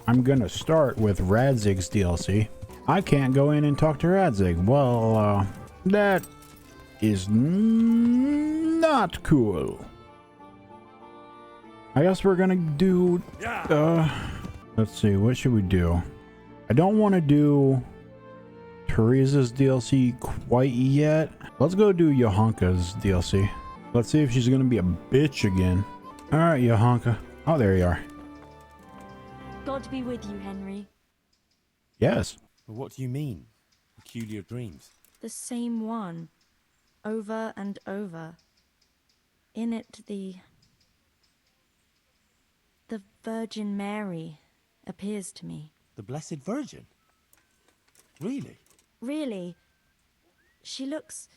I'm gonna start with Radzig's DLC. I can't go in and talk to Radzig. Well, that is not cool. I guess we're gonna do, let's see, what should we do? I don't want to do Teresa's DLC quite yet. Let's go do JOHANKA's DLC. Let's see if she's gonna be a bitch again. All right, JOHANKA. Oh, there you are. God be with you, Henry. Yes. What do you mean? Peculiar dreams? The same one. Over and over. In it, the Virgin Mary appears to me. The Blessed Virgin? Really? Really. She looks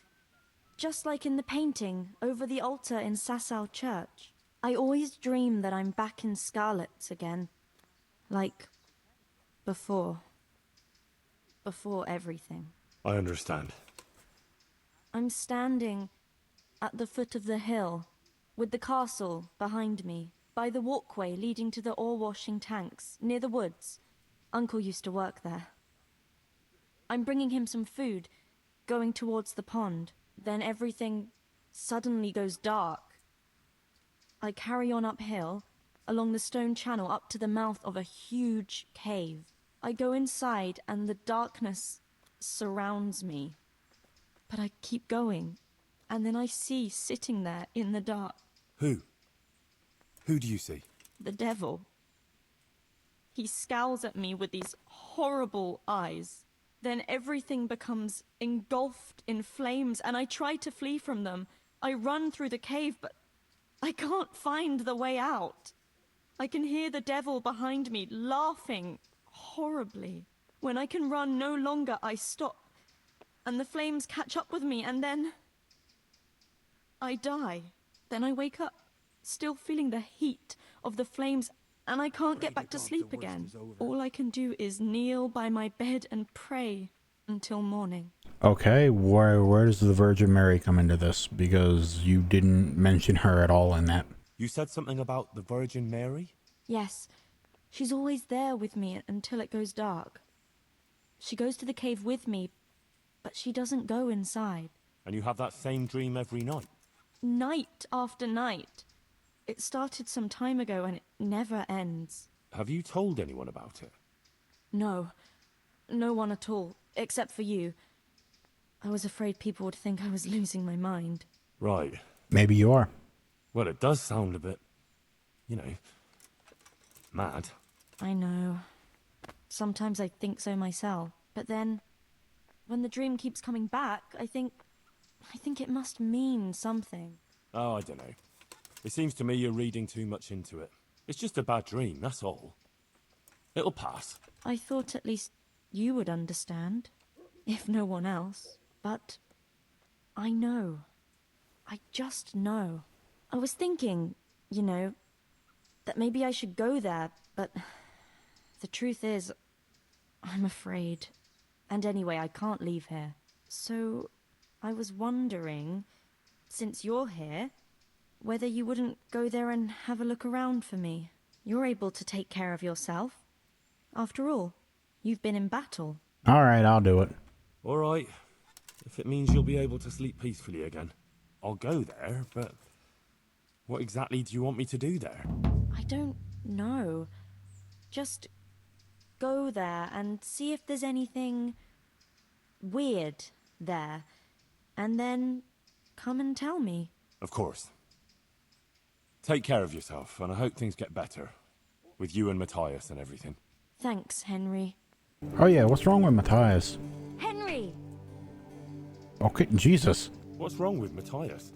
just like in the painting over the altar in Sasau Church. I always dream that I'm back in Scarlet's again. Like before. Before everything. I understand. I'm standing at the foot of the hill, with the castle behind me, by the walkway leading to the ore-washing tanks, near the woods. Uncle used to work there. I'm bringing him some food, going towards the pond. Then everything suddenly goes dark. I carry on uphill, along the stone channel up to the mouth of a huge cave. I go inside and the darkness surrounds me. But I keep going, and then I see sitting there in the dark. Who? Who do you see? The devil. He scowls at me with these horrible eyes. Then everything becomes engulfed in flames, and I try to flee from them. I run through the cave, but I can't find the way out. I can hear the devil behind me laughing horribly. When I can run no longer, I stop, and the flames catch up with me, and then I die. Then I wake up, still feeling the heat of the flames, and I can't get back to sleep again. All I can do is kneel by my bed and pray until morning. Okay, where does the Virgin Mary come into this? Because you didn't mention her at all in that. You said something about the Virgin Mary? Yes, she's always there with me until it goes dark. She goes to the cave with me, but she doesn't go inside. And you have that same dream every night? Night after night. It started some time ago and it never ends. Have you told anyone about it? No. No one at all, except for you. I was afraid people would think I was losing my mind. Right. Maybe you are. Well, it does sound a bit, you know, mad. I know. Sometimes I think so myself. But then, when the dream keeps coming back, I think it must mean something. Oh, I don't know. It seems to me you're reading too much into it. It's just a bad dream, that's all. It'll pass. I thought at least you would understand, if no one else. But I know. I just know. I was thinking, you know, that maybe I should go there, but the truth is, I'm afraid. And anyway, I can't leave here. So, I was wondering, since you're here, whether you wouldn't go there and have a look around for me. You're able to take care of yourself. After all, you've been in battle. All right, I'll do it. All right. If it means you'll be able to sleep peacefully again, I'll go there, but what exactly do you want me to do there? I don't know. Just go there and see if there's anything weird there. And then come and tell me. Of course. Take care of yourself, and I hope things get better. With you and Matthias and everything. Thanks, Henry. Oh yeah, what's wrong with Matthias? Henry! Okay, Jesus. What's wrong with Matthias?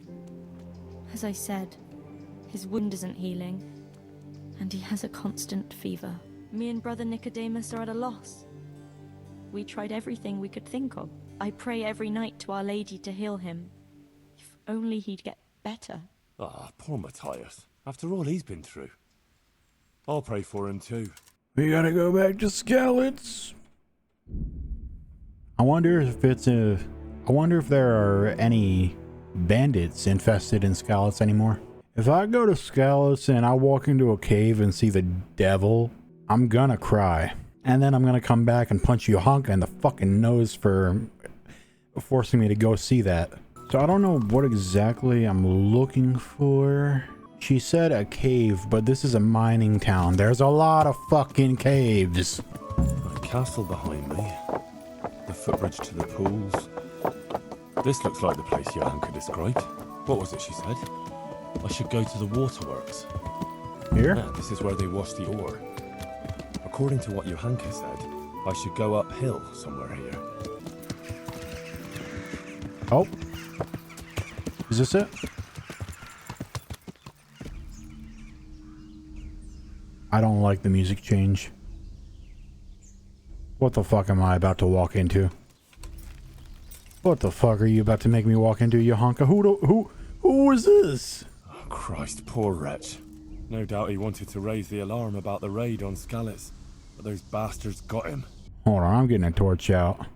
As I said, his wound isn't healing, and he has a constant fever. Me and Brother Nicodemus are at a loss. We tried everything we could think of. I pray every night to Our Lady to heal him. If only he'd get better. Ah, poor Matthias. After all he's been through. I'll pray for him too. We gotta go back to Skalitz. I wonder if there are any bandits infested in Skalitz anymore. If I go to Skalitz and I walk into a cave and see the devil, I'm gonna cry. And then I'm gonna come back and punch JOHANKA in the fucking nose for forcing me to go see that. So I don't know what exactly I'm looking for. She said a cave, but this is a mining town. There's a lot of fucking caves. A castle behind me. The footbridge to the pools. This looks like the place JOHANKA described. What was it she said? I should go to the waterworks. Here? Yeah, this is where they wash the ore. According to what JOHANKA said, I should go uphill somewhere here. Oh. Is this it? I don't like the music change. What the fuck am I about to walk into? What the fuck are you about to make me walk into, JOHANKA? Who is this? Oh, Christ, poor wretch. No doubt he wanted to raise the alarm about the raid on Skalitz, but those bastards got him. Hold on, I'm getting a torch out.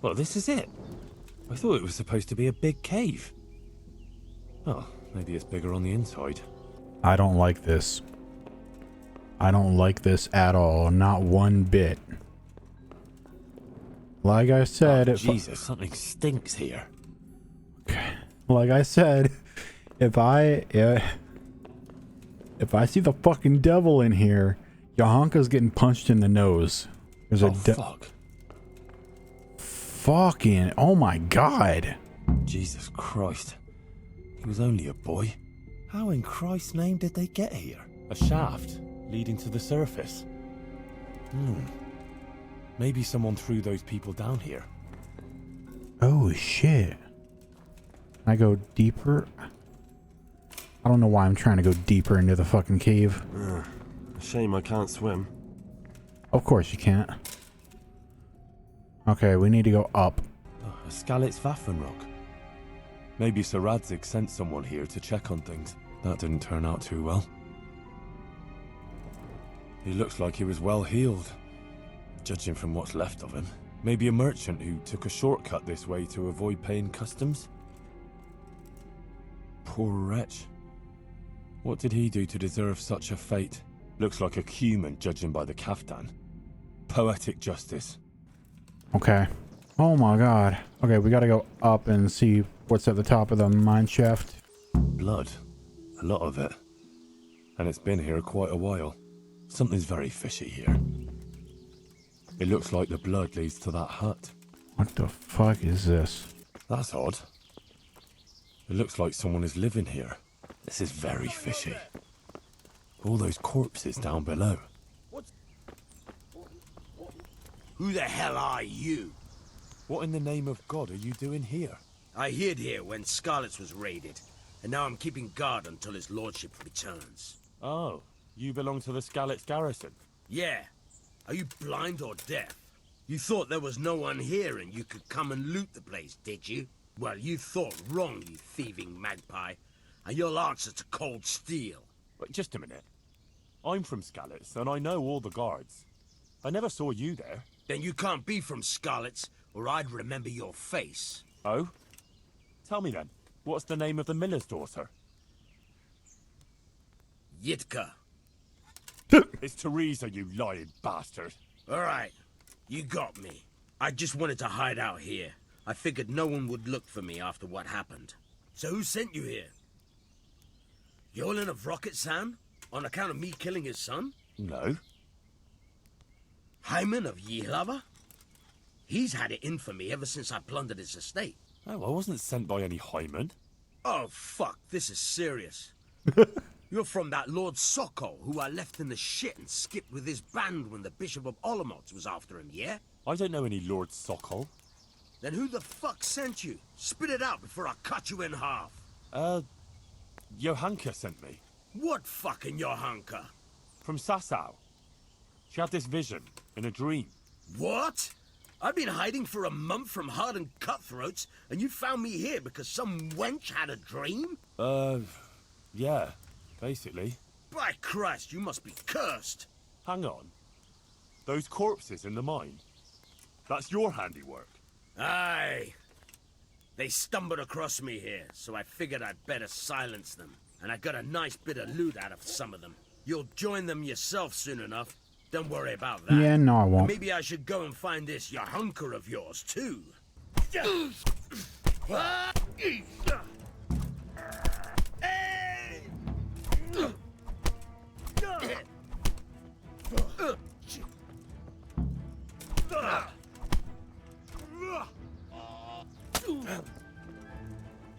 Well, this is it. I thought it was supposed to be a big cave. Oh, maybe it's bigger on the inside. I don't like this. I don't like this at all. Not one bit. Like I said... Oh, Jesus, something stinks here. Like I said, if I see the fucking devil in here, JOHANKA's getting punched in the nose. There's a fuck. Fucking, oh my god. Jesus Christ. He was only a boy. How in Christ's name did they get here? A shaft leading to the surface. Maybe someone threw those people down here. Oh shit. Can I go deeper? I don't know why I'm trying to go deeper into the fucking cave. Shame I can't swim. Of course you can't. Okay, we need to go up. A Skalitz Waffenrock. Maybe Sir Radzig sent someone here to check on things. That didn't turn out too well. He looks like he was well healed, judging from what's left of him. Maybe a merchant who took a shortcut this way to avoid paying customs? Poor wretch. What did he do to deserve such a fate? Looks like a human, judging by the kaftan. Poetic justice. Okay. Oh my god. Okay, we gotta go up and see what's at the top of the mine shaft. Blood. A lot of it. And it's been here quite a while. Something's very fishy here. It looks like the blood leads to that hut. What the fuck is this? That's odd. It looks like someone is living here. This is very fishy. All those corpses down below. Who the hell are you? What in the name of God are you doing here? I hid here when Skalitz was raided, and now I'm keeping guard until his lordship returns. Oh, you belong to the Skalitz garrison? Yeah. Are you blind or deaf? You thought there was no one here and you could come and loot the place, did you? Well, you thought wrong, you thieving magpie. And you'll answer to cold steel. Wait, just a minute. I'm from Skalitz, and I know all the guards. I never saw you there. Then you can't be from Skalitz, or I'd remember your face. Oh? Tell me then, what's the name of the miller's daughter? Yitka. It's Teresa, you lying bastard. All right, you got me. I just wanted to hide out here. I figured no one would look for me after what happened. So who sent you here? Yolen of Rocket-san? On account of me killing his son? No. Hyman of Yihlava? He's had it in for me ever since I plundered his estate. Oh, I wasn't sent by any Hyman. Oh, fuck, this is serious. You're from that Lord Sokol, who I left in the shit and skipped with his band when the Bishop of Olomouc was after him, yeah? I don't know any Lord Sokol. Then who the fuck sent you? Spit it out before I cut you in half. JOHANKA sent me. What fucking JOHANKA? From Sasau. She had this vision, in a dream. What? I've been hiding for a month from hardened cutthroats, and you found me here because some wench had a dream? Yeah, basically. By Christ, you must be cursed. Hang on. Those corpses in the mine. That's your handiwork. Aye. They stumbled across me here, so I figured I'd better silence them. And I got a nice bit of loot out of some of them. You'll join them yourself soon enough. Don't worry about that. Yeah, no, I won't. Maybe I should go and find this JOHANKA of yours, too.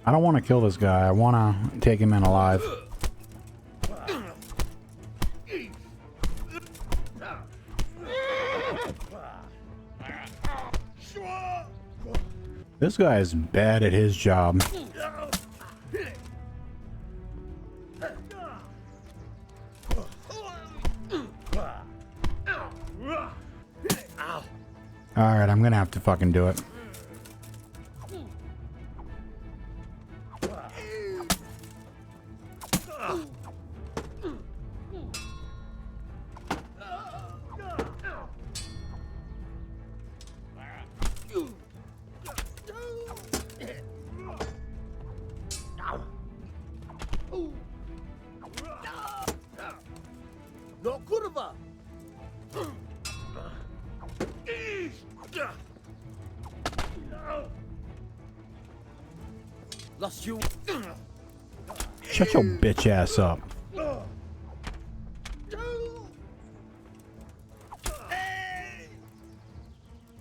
I don't want to kill this guy. I want to take him in alive. This guy is bad at his job. Alright, I'm gonna have to fucking do it. No kurwa! Lost you. Shut your bitch ass up.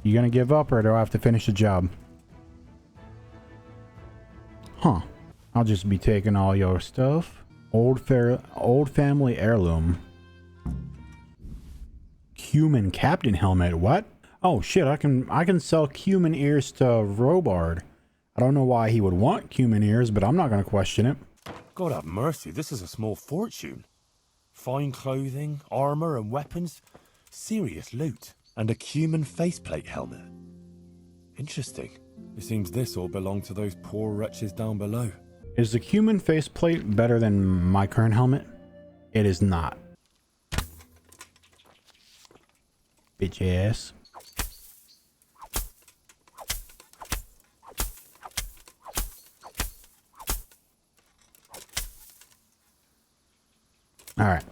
You gonna give up or do I have to finish the job? Huh. I'll just be taking all your stuff. Old family heirloom. Human captain helmet. What? Oh shit, I can sell cumin ears to Robard. I don't know why he would want cumin ears, but I'm not gonna question it. God have mercy, this is a small fortune. Fine clothing, armor and weapons. Serious loot. And a cumin faceplate helmet. Interesting. It seems this all belonged to those poor wretches down below. Is the cumin faceplate better than my current helmet? It is not. Bitch ass. Alright.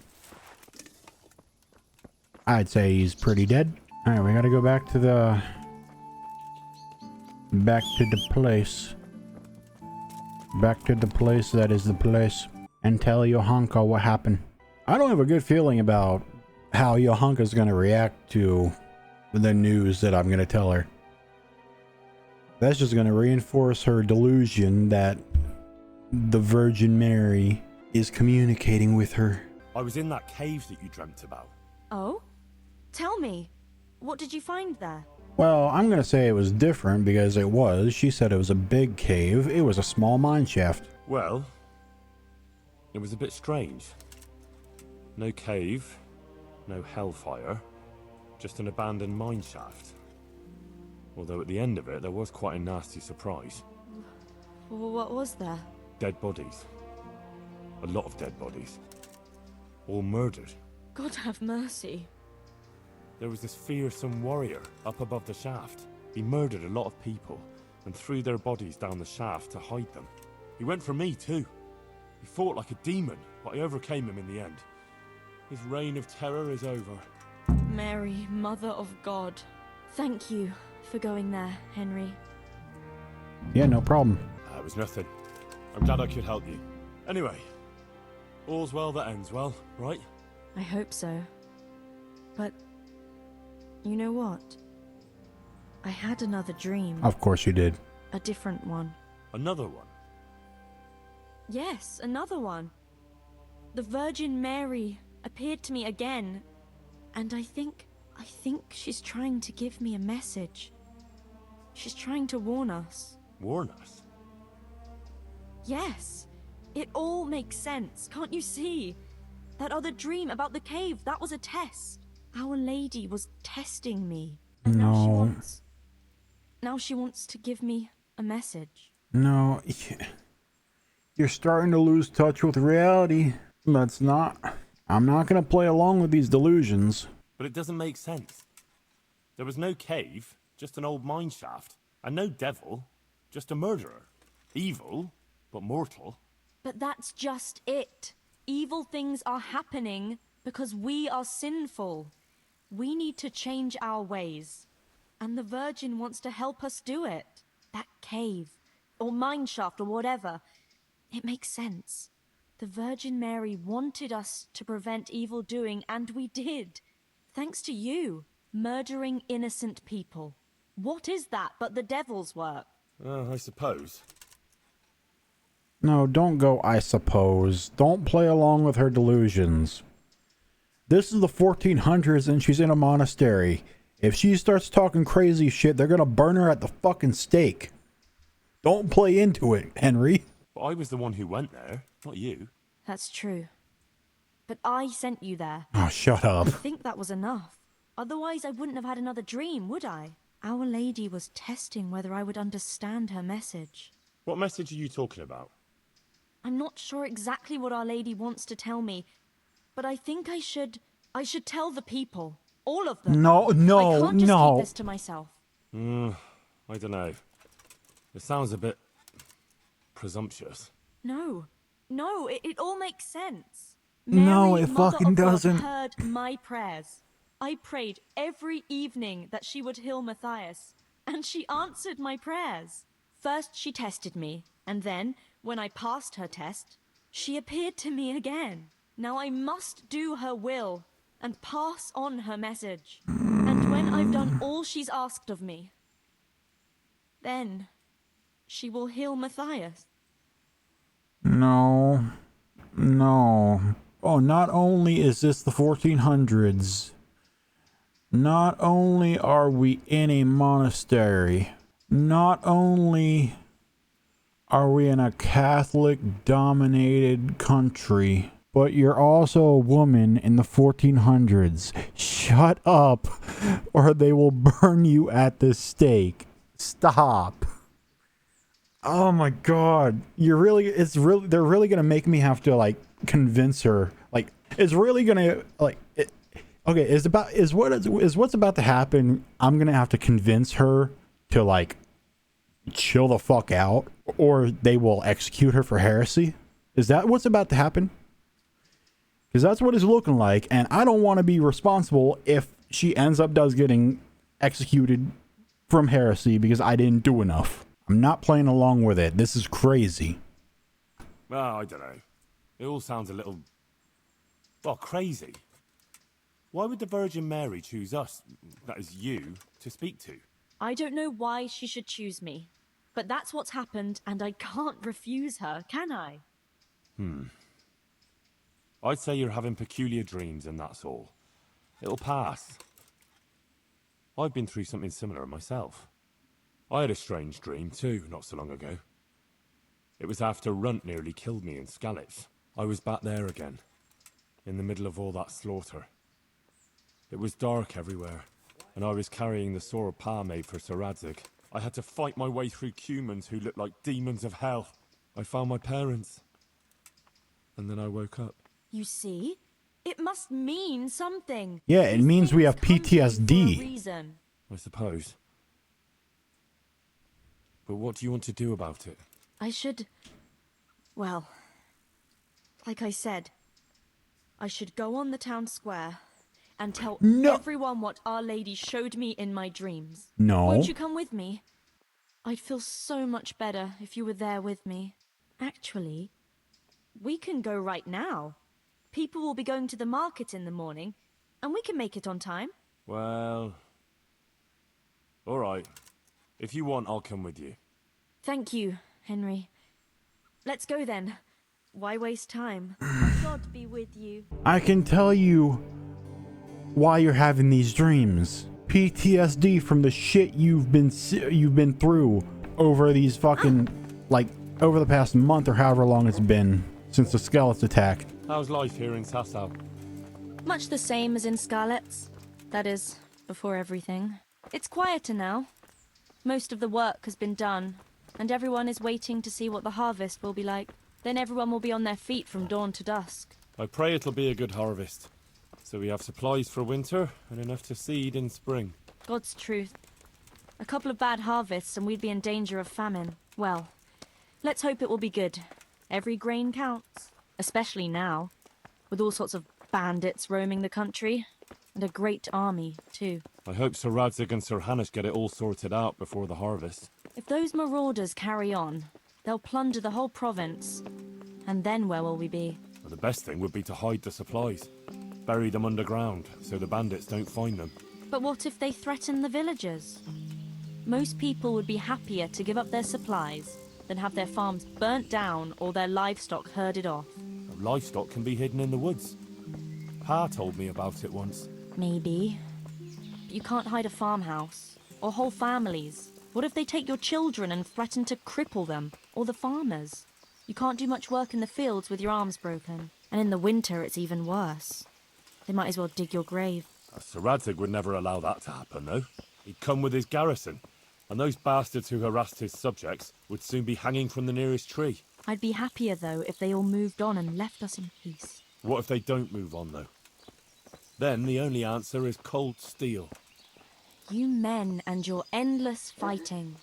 I'd say he's pretty dead. Alright, we gotta go back to the place. Back to the place that is the place. And tell JOHANKA what happened. I don't have a good feeling about how JOHANKA's gonna react to the news that I'm gonna tell her. That's just gonna reinforce her delusion that the Virgin Mary is communicating with her. I was in that cave that you dreamt about. Oh? Tell me, what did you find there? Well, I'm gonna say it was different because it was. She said it was a big cave. It was a small mine shaft. Well, it was a bit strange. No cave, no hellfire, just an abandoned mine shaft. Although at the end of it, there was quite a nasty surprise. What was there? Dead bodies. A lot of dead bodies. All murdered. God have mercy. There was this fearsome warrior up above the shaft. He murdered a lot of people and threw their bodies down the shaft to hide them. He went for me too. He fought like a demon, but I overcame him in the end. His reign of terror is over. Mary, Mother of God. Thank you for going there, Henry. Yeah, no problem. It was nothing. I'm glad I could help you. Anyway, all's well that ends well, right? I hope so. But you know what? I had another dream. Of course you did. A different one. Another one? Yes, another one. The Virgin Mary appeared to me again. And I think she's trying to give me a message. She's trying to warn us. Warn us? Yes. It all makes sense, can't you see? That other dream about the cave, that was a test. Our Lady was testing me. And No. Now she wants to give me a message. No. You're starting to lose touch with reality. I'm not gonna play along with these delusions. But it doesn't make sense. There was no cave, just an old mine shaft. And no devil, Just a murderer. Evil, but mortal. But that's just it. Evil things are happening because we are sinful. We need to change our ways. And the Virgin wants to help us do it. That cave, or mine shaft, or whatever. It makes sense. The Virgin Mary wanted us to prevent evil doing, and we did. Thanks to you, murdering innocent people. What is that but the devil's work? I suppose. No, don't go, I suppose. Don't play along with her delusions. This is the 1400s and she's in a monastery. If she starts talking crazy shit, they're gonna burn her at the fucking stake. Don't play into it, Henry. But I was the one who went there, not you. That's true. But I sent you there. Oh, shut up. I think that was enough. Otherwise, I wouldn't have had another dream, would I? Our Lady was testing whether I would understand her message. What message are you talking about? I'm not sure exactly what Our Lady wants to tell me, but I think I should tell the people. All of them. No, I can't just keep this to myself. I don't know. It sounds a bit presumptuous. No, it all makes sense. No, Mary, it Mother fucking of God, doesn't. heard my prayers. I prayed every evening that she would heal Matthias, and she answered my prayers. First she tested me, and then, when I passed her test, she appeared to me again. Now I must do her will, and pass on her message. And when I've done all she's asked of me, then she will heal Matthias. No. Oh, not only is this the 1400s, not only are we in a monastery, not only are we in a Catholic-dominated country, but you're also a woman in the 1400s. Shut up, or they will burn you at the stake. Stop. Oh my god. They're really gonna make me have to, like, convince her. Like, it's really gonna, like, what's about to happen. I'm gonna have to convince her to, like, chill the fuck out, or they will execute her for heresy. Is that what's about to happen? Because that's what it's looking like, and I don't want to be responsible if she ends up getting executed from heresy because I didn't do enough. I'm not playing along with it. This is crazy. Well, I don't know. It all sounds a little... well, crazy. Why would the Virgin Mary choose us, that is you, to speak to? I don't know why she should choose me, but that's what's happened, and I can't refuse her, can I? I'd say you're having peculiar dreams and that's all. It'll pass. I've been through something similar myself. I had a strange dream too, not so long ago. It was after Runt nearly killed me in Skalitz. I was back there again, in the middle of all that slaughter. It was dark everywhere, and I was carrying the sword Pa made for Sir Radzig. I had to fight my way through humans who looked like demons of hell. I found my parents, and then I woke up. You see? It must mean something. Yeah, it These means we things have come to me for a PTSD. reason. I suppose. But what do you want to do about it? I should... well, like I said, I should go on the town square and tell everyone what Our Lady showed me in my dreams. No. Won't you come with me? I'd feel so much better if you were there with me. Actually, we can go right now. People will be going to the market in the morning, and we can make it on time. Well... all right. If you want, I'll come with you. Thank you, Henry. Let's go then. Why waste time? God be with you. I can tell you why you're having these dreams. PTSD from the shit you've been through over these fucking, like, over the past month or however long it's been since the Skalitz attack. How's life here in Sasau? Much the same as in Skalitz. That is, before everything. It's quieter now. Most of the work has been done, and everyone is waiting to see what the harvest will be like. Then everyone will be on their feet from dawn to dusk. I pray it'll be a good harvest, so we have supplies for winter and enough to seed in spring. God's truth. A couple of bad harvests and we'd be in danger of famine. Well, let's hope it will be good. Every grain counts, especially now, with all sorts of bandits roaming the country, and a great army, too. I hope Sir Radzig and Sir Hanush get it all sorted out before the harvest. If those marauders carry on, they'll plunder the whole province. And then where will we be? Well, the best thing would be to hide the supplies. Bury them underground, so the bandits don't find them. But what if they threaten the villagers? Most people would be happier to give up their supplies than have their farms burnt down or their livestock herded off. Livestock can be hidden in the woods. Pa told me about it once. Maybe. But you can't hide a farmhouse, or whole families. What if they take your children and threaten to cripple them, or the farmers? You can't do much work in the fields with your arms broken. And in the winter, it's even worse. They might as well dig your grave. Sir Radzig would never allow that to happen, though. He'd come with his garrison, and those bastards who harassed his subjects would soon be hanging from the nearest tree. I'd be happier, though, if they all moved on and left us in peace. What if they don't move on, though? Then the only answer is cold steel. You men and your endless fighting.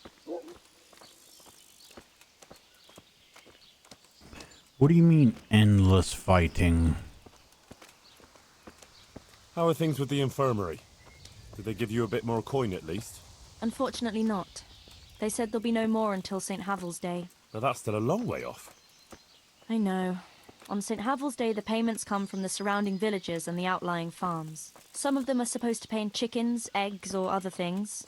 What do you mean, endless fighting? How are things with the infirmary? Did they give you a bit more coin at least? Unfortunately not. They said there'll be no more until St. Havel's Day. But that's still a long way off. I know. On St. Havel's Day, the payments come from the surrounding villages and the outlying farms. Some of them are supposed to pay in chickens, eggs, or other things.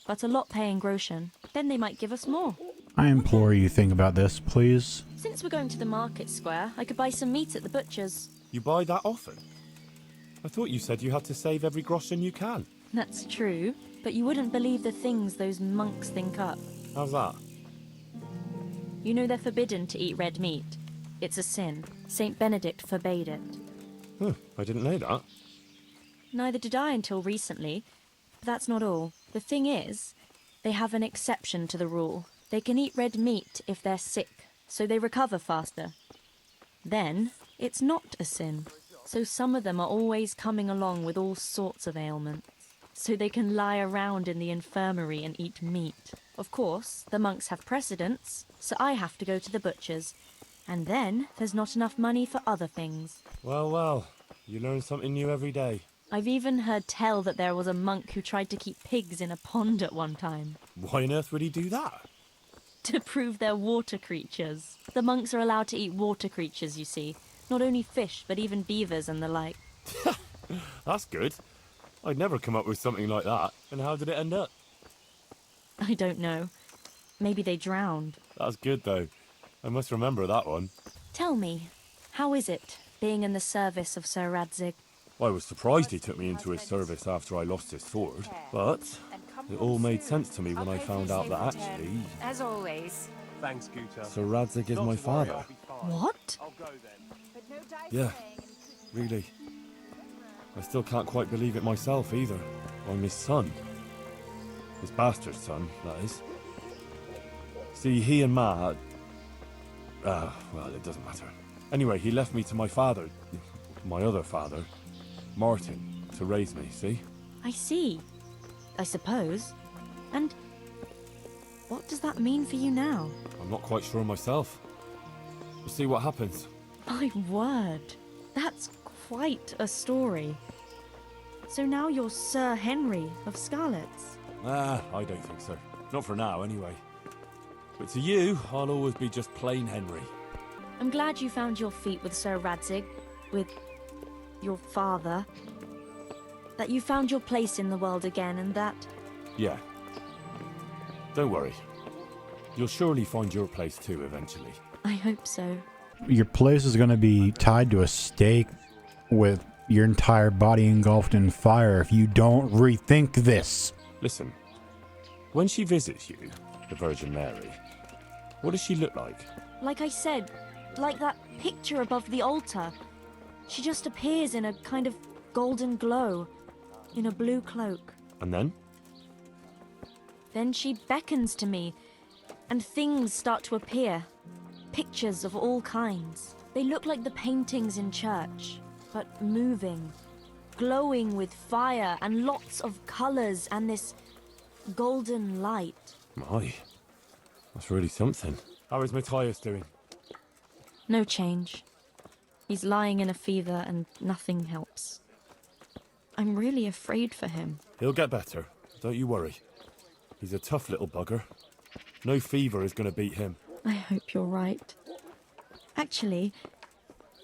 But a lot pay in groschen. Then they might give us more. I implore you think about this, please. Since we're going to the market square, I could buy some meat at the butcher's. You buy that often? I thought you said you had to save every groschen you can. That's true, but you wouldn't believe the things those monks think up. How's that? You know they're forbidden to eat red meat. It's a sin. Saint Benedict forbade it. Huh, I didn't know that. Neither did I until recently. But that's not all. The thing is, they have an exception to the rule. They can eat red meat if they're sick, so they recover faster. Then, it's not a sin. So some of them are always coming along with all sorts of ailments. So they can lie around in the infirmary and eat meat. Of course, the monks have precedence, so I have to go to the butcher's. And then, there's not enough money for other things. Well, you learn something new every day. I've even heard tell that there was a monk who tried to keep pigs in a pond at one time. Why on earth would he do that? To prove they're water creatures. The monks are allowed to eat water creatures, you see. Not only fish, but even beavers and the like. That's good. I'd never come up with something like that. And how did it end up? I don't know. Maybe they drowned. That's good, though. I must remember that one. Tell me, how is it, being in the service of Sir Radzig? I was surprised he took me into his service after I lost his sword, but it all made sense to me when I found out that actually As always. Thanks, Scooter. Sir Radzig is my father. What? Yeah, really. I still can't quite believe it myself either. I'm his son. His bastard son, that is. See, he and Ma... well, it doesn't matter. Anyway, he left me to my father, my other father, Martin, to raise me, see? I see. I suppose. And what does that mean for you now? I'm not quite sure myself. We'll see what happens. My word. That's quite a story. So now you're Sir Henry of Scarlet's. I don't think so. Not for now, anyway. But to you, I'll always be just plain Henry. I'm glad you found your feet with Sir Radzig, with your father. That you found your place in the world again, and that... Yeah. Don't worry. You'll surely find your place too, eventually. I hope so. Your place is going to be tied to a stake with your entire body engulfed in fire if you don't rethink this. Listen, when she visits you, the Virgin Mary, what does she look like? Like I said, like that picture above the altar. She just appears in a kind of golden glow, in a blue cloak. And then? Then she beckons to me, and things start to appear. Pictures of all kinds. They look like the paintings in church, but moving, glowing with fire and lots of colors and this golden light. My, that's really something. How is Matthias doing? No change. He's lying in a fever and nothing helps. I'm really afraid for him. He'll get better, don't you worry. He's a tough little bugger. No fever is going to beat him. I hope you're right. Actually,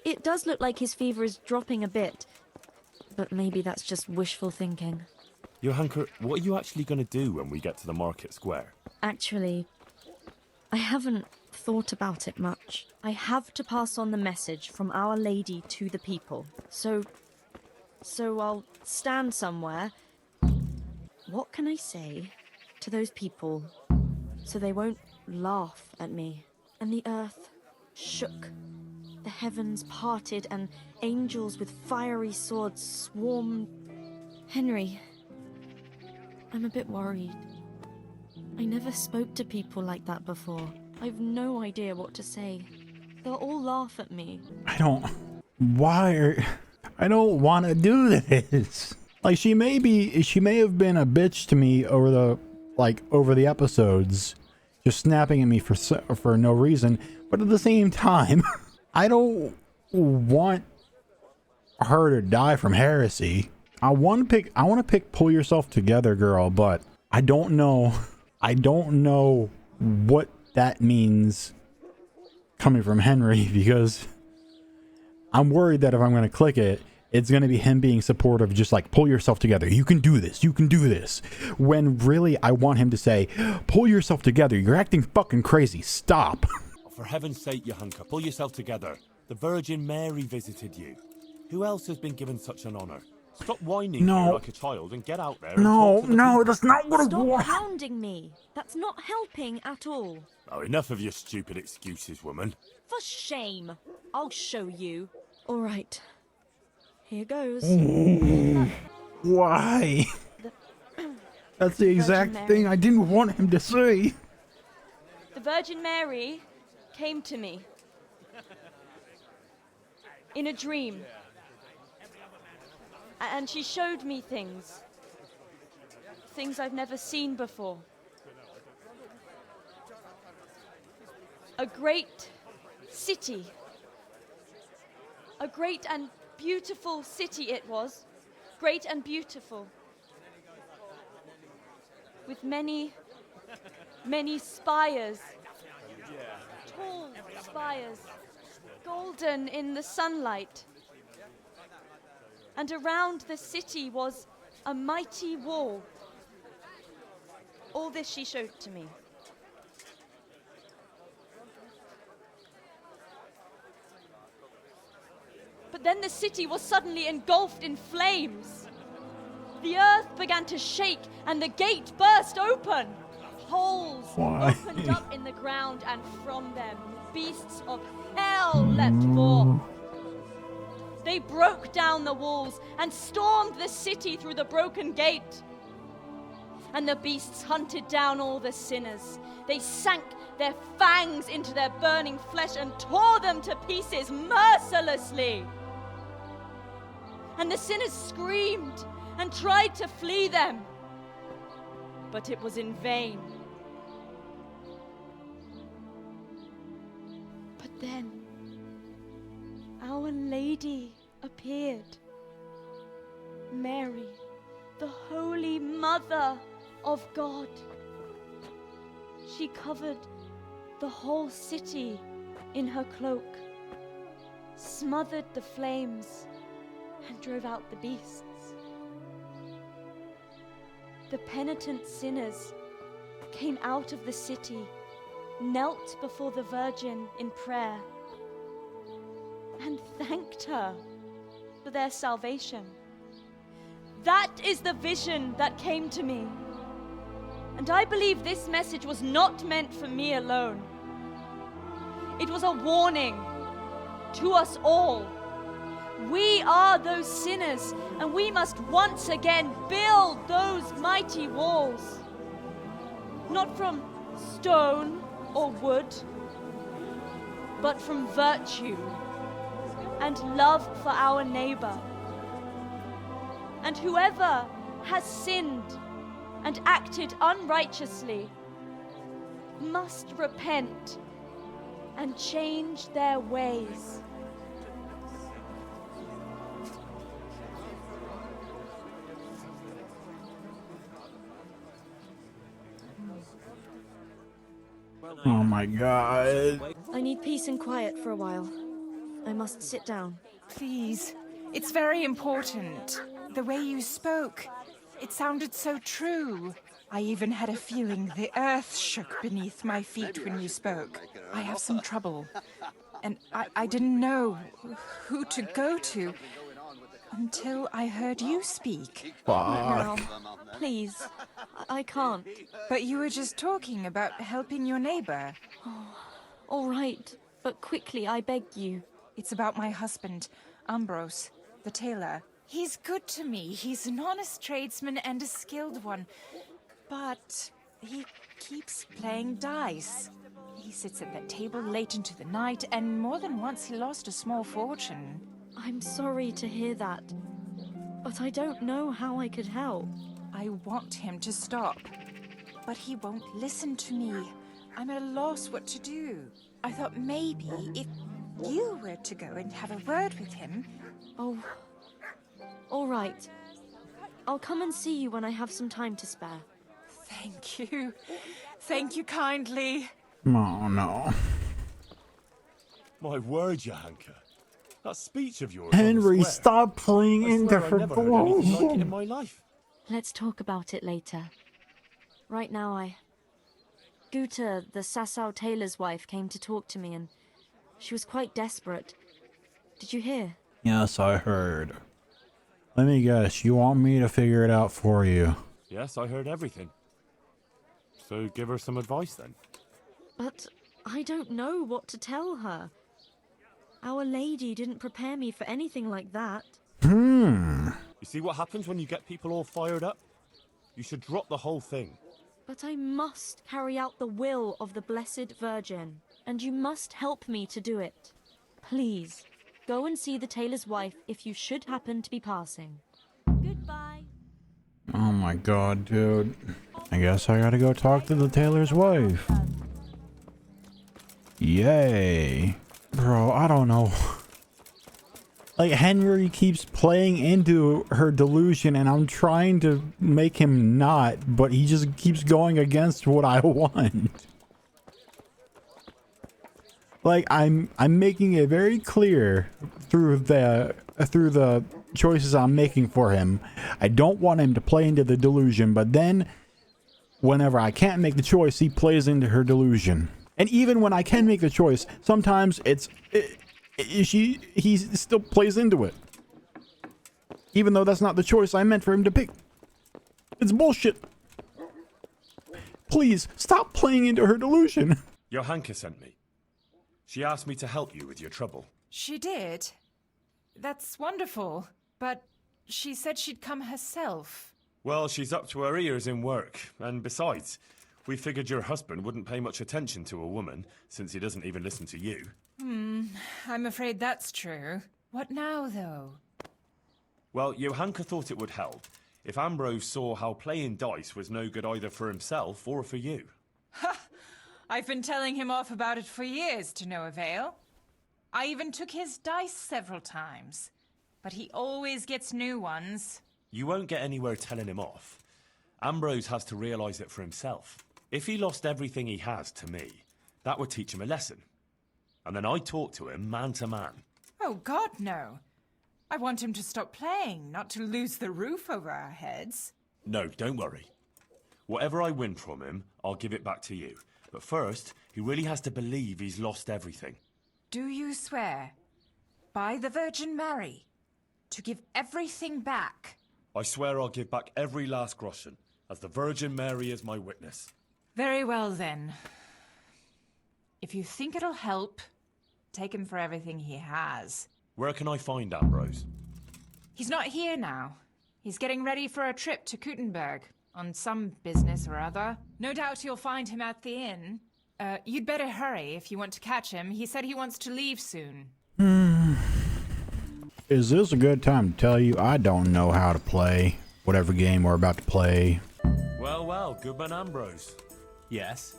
it does look like his fever is dropping a bit, but maybe that's just wishful thinking. JOHANKA, what are you actually going to do when we get to the market square? Actually, I haven't thought about it much. I have to pass on the message from Our Lady to the people. So I'll stand somewhere. What can I say to those people so they won't laugh at me? And the earth shook. The heavens parted and angels with fiery swords swarmed. Henry, I'm a bit worried. I never spoke to people like that before. I've no idea what to say. They'll all laugh at me. I don't want to do this. Like, she may have been a bitch to me over the episodes, just snapping at me for no reason, but at the same time, I don't want her to die from heresy. I want to pick pull yourself together, girl, but I don't know what that means coming from Henry, because I'm worried that if I'm going to click it, it's going to be him being supportive, just like, pull yourself together. You can do this. You can do this. When really I want him to say, pull yourself together. You're acting fucking crazy. Stop. Oh, for heaven's sake, JOHANKA, pull yourself together. The Virgin Mary visited you. Who else has been given such an honor? Stop whining here like a child and get out there and talk to the people. That's not what I Stop want. hounding me. That's not helping at all. Oh, enough of your stupid excuses, woman. For shame. I'll show you. All right. Here goes. Why? That's the exact thing I didn't want him to say. The Virgin Mary came to me in a dream. And she showed me things I've never seen before. A great city. A great and beautiful city it was. Great and beautiful. With many, many spires. Tall spires. Golden in the sunlight. And around the city was a mighty wall. All this she showed to me. But then the city was suddenly engulfed in flames. The earth began to shake and the gate burst open. Holes opened up in the ground, and from them beasts of hell leapt forth. They broke down the walls and stormed the city through the broken gate. And the beasts hunted down all the sinners. They sank their fangs into their burning flesh and tore them to pieces mercilessly. And the sinners screamed and tried to flee them, but it was in vain. But then Our Lady appeared. Mary, the Holy Mother of God. She covered the whole city in her cloak, smothered the flames, and drove out the beasts. The penitent sinners came out of the city, knelt before the Virgin in prayer, and thanked her for their salvation. That is the vision that came to me. And I believe this message was not meant for me alone. It was a warning to us all. We are those sinners, and we must once again build those mighty walls. Not from stone or wood, but from virtue and love for our neighbor. And whoever has sinned and acted unrighteously must repent and change their ways. Oh my god. I need peace and quiet for a while. I must sit down. Please. It's very important. The way you spoke, it sounded so true. I even had a feeling the earth shook beneath my feet when you spoke. I have some trouble. And I didn't know who to go to until I heard you speak. Now, please, I can't. But you were just talking about helping your neighbor. All right, but quickly, I beg you. It's about my husband, Ambrose, the tailor. He's good to me. He's an honest tradesman and a skilled one. But he keeps playing dice. He sits at that table late into the night, and more than once he lost a small fortune. I'm sorry to hear that, but I don't know how I could help. I want him to stop, but he won't listen to me. I'm at a loss what to do. I thought maybe if you were to go and have a word with him. Oh, all right. I'll come and see you when I have some time to spare. Thank you. Thank you kindly. Oh no. My word, JOHANKA. That speech of yours. Henry, on the square. stop playing I into swear I her never heard anything like it in bullshit. my life. Let's talk about it later. Right now, Guta, the Sasau tailor's wife, came to talk to me, and she was quite desperate. Did you hear? Yes, I heard. Let me guess, you want me to figure it out for you? Yes, I heard everything. So give her some advice then. But I don't know what to tell her. Our Lady didn't prepare me for anything like that. You see what happens when you get people all fired up? You should drop the whole thing. But I must carry out the will of the Blessed Virgin, and you must help me to do it. Please, go and see the tailor's wife if you should happen to be passing. Goodbye. Oh my god, dude. I guess I gotta go talk to the tailor's wife. Yay. Bro, I don't know. Like, Henry keeps playing into her delusion, and I'm trying to make him not, but he just keeps going against what I want. Like, I'm making it very clear through the choices I'm making for him. I don't want him to play into the delusion, but then whenever I can't make the choice, he plays into her delusion. And even when I can make the choice, sometimes he still plays into it. Even though that's not the choice I meant for him to pick. It's bullshit. Please, stop playing into her delusion. JOHANKA sent me. She asked me to help you with your trouble. She did. That's wonderful. But she said she'd come herself. Well, she's up to her ears in work. And besides, we figured your husband wouldn't pay much attention to a woman, since he doesn't even listen to you. I'm afraid that's true. What now, though? Well, JOHANKA thought it would help if Ambrose saw how playing dice was no good either for himself or for you. I've been telling him off about it for years to no avail. I even took his dice several times. But he always gets new ones. You won't get anywhere telling him off. Ambrose has to realize it for himself. If he lost everything he has to me, that would teach him a lesson. And then I'd talk to him man to man. Oh, God, no. I want him to stop playing, not to lose the roof over our heads. No, don't worry. Whatever I win from him, I'll give it back to you. But first, he really has to believe he's lost everything. Do you swear, by the Virgin Mary, to give everything back? I swear I'll give back every last groschen, as the Virgin Mary is my witness. Very well, then. If you think it'll help, take him for everything he has. Where can I find Ambrose? He's not here now. He's getting ready for a trip to Kuttenberg, on some business or other. No doubt you'll find him at the inn. You'd better hurry if you want to catch him. He said he wants to leave soon. Is this a good time to tell you I don't know how to play whatever game we're about to play? Well, well, Goodman Ambrose. Yes?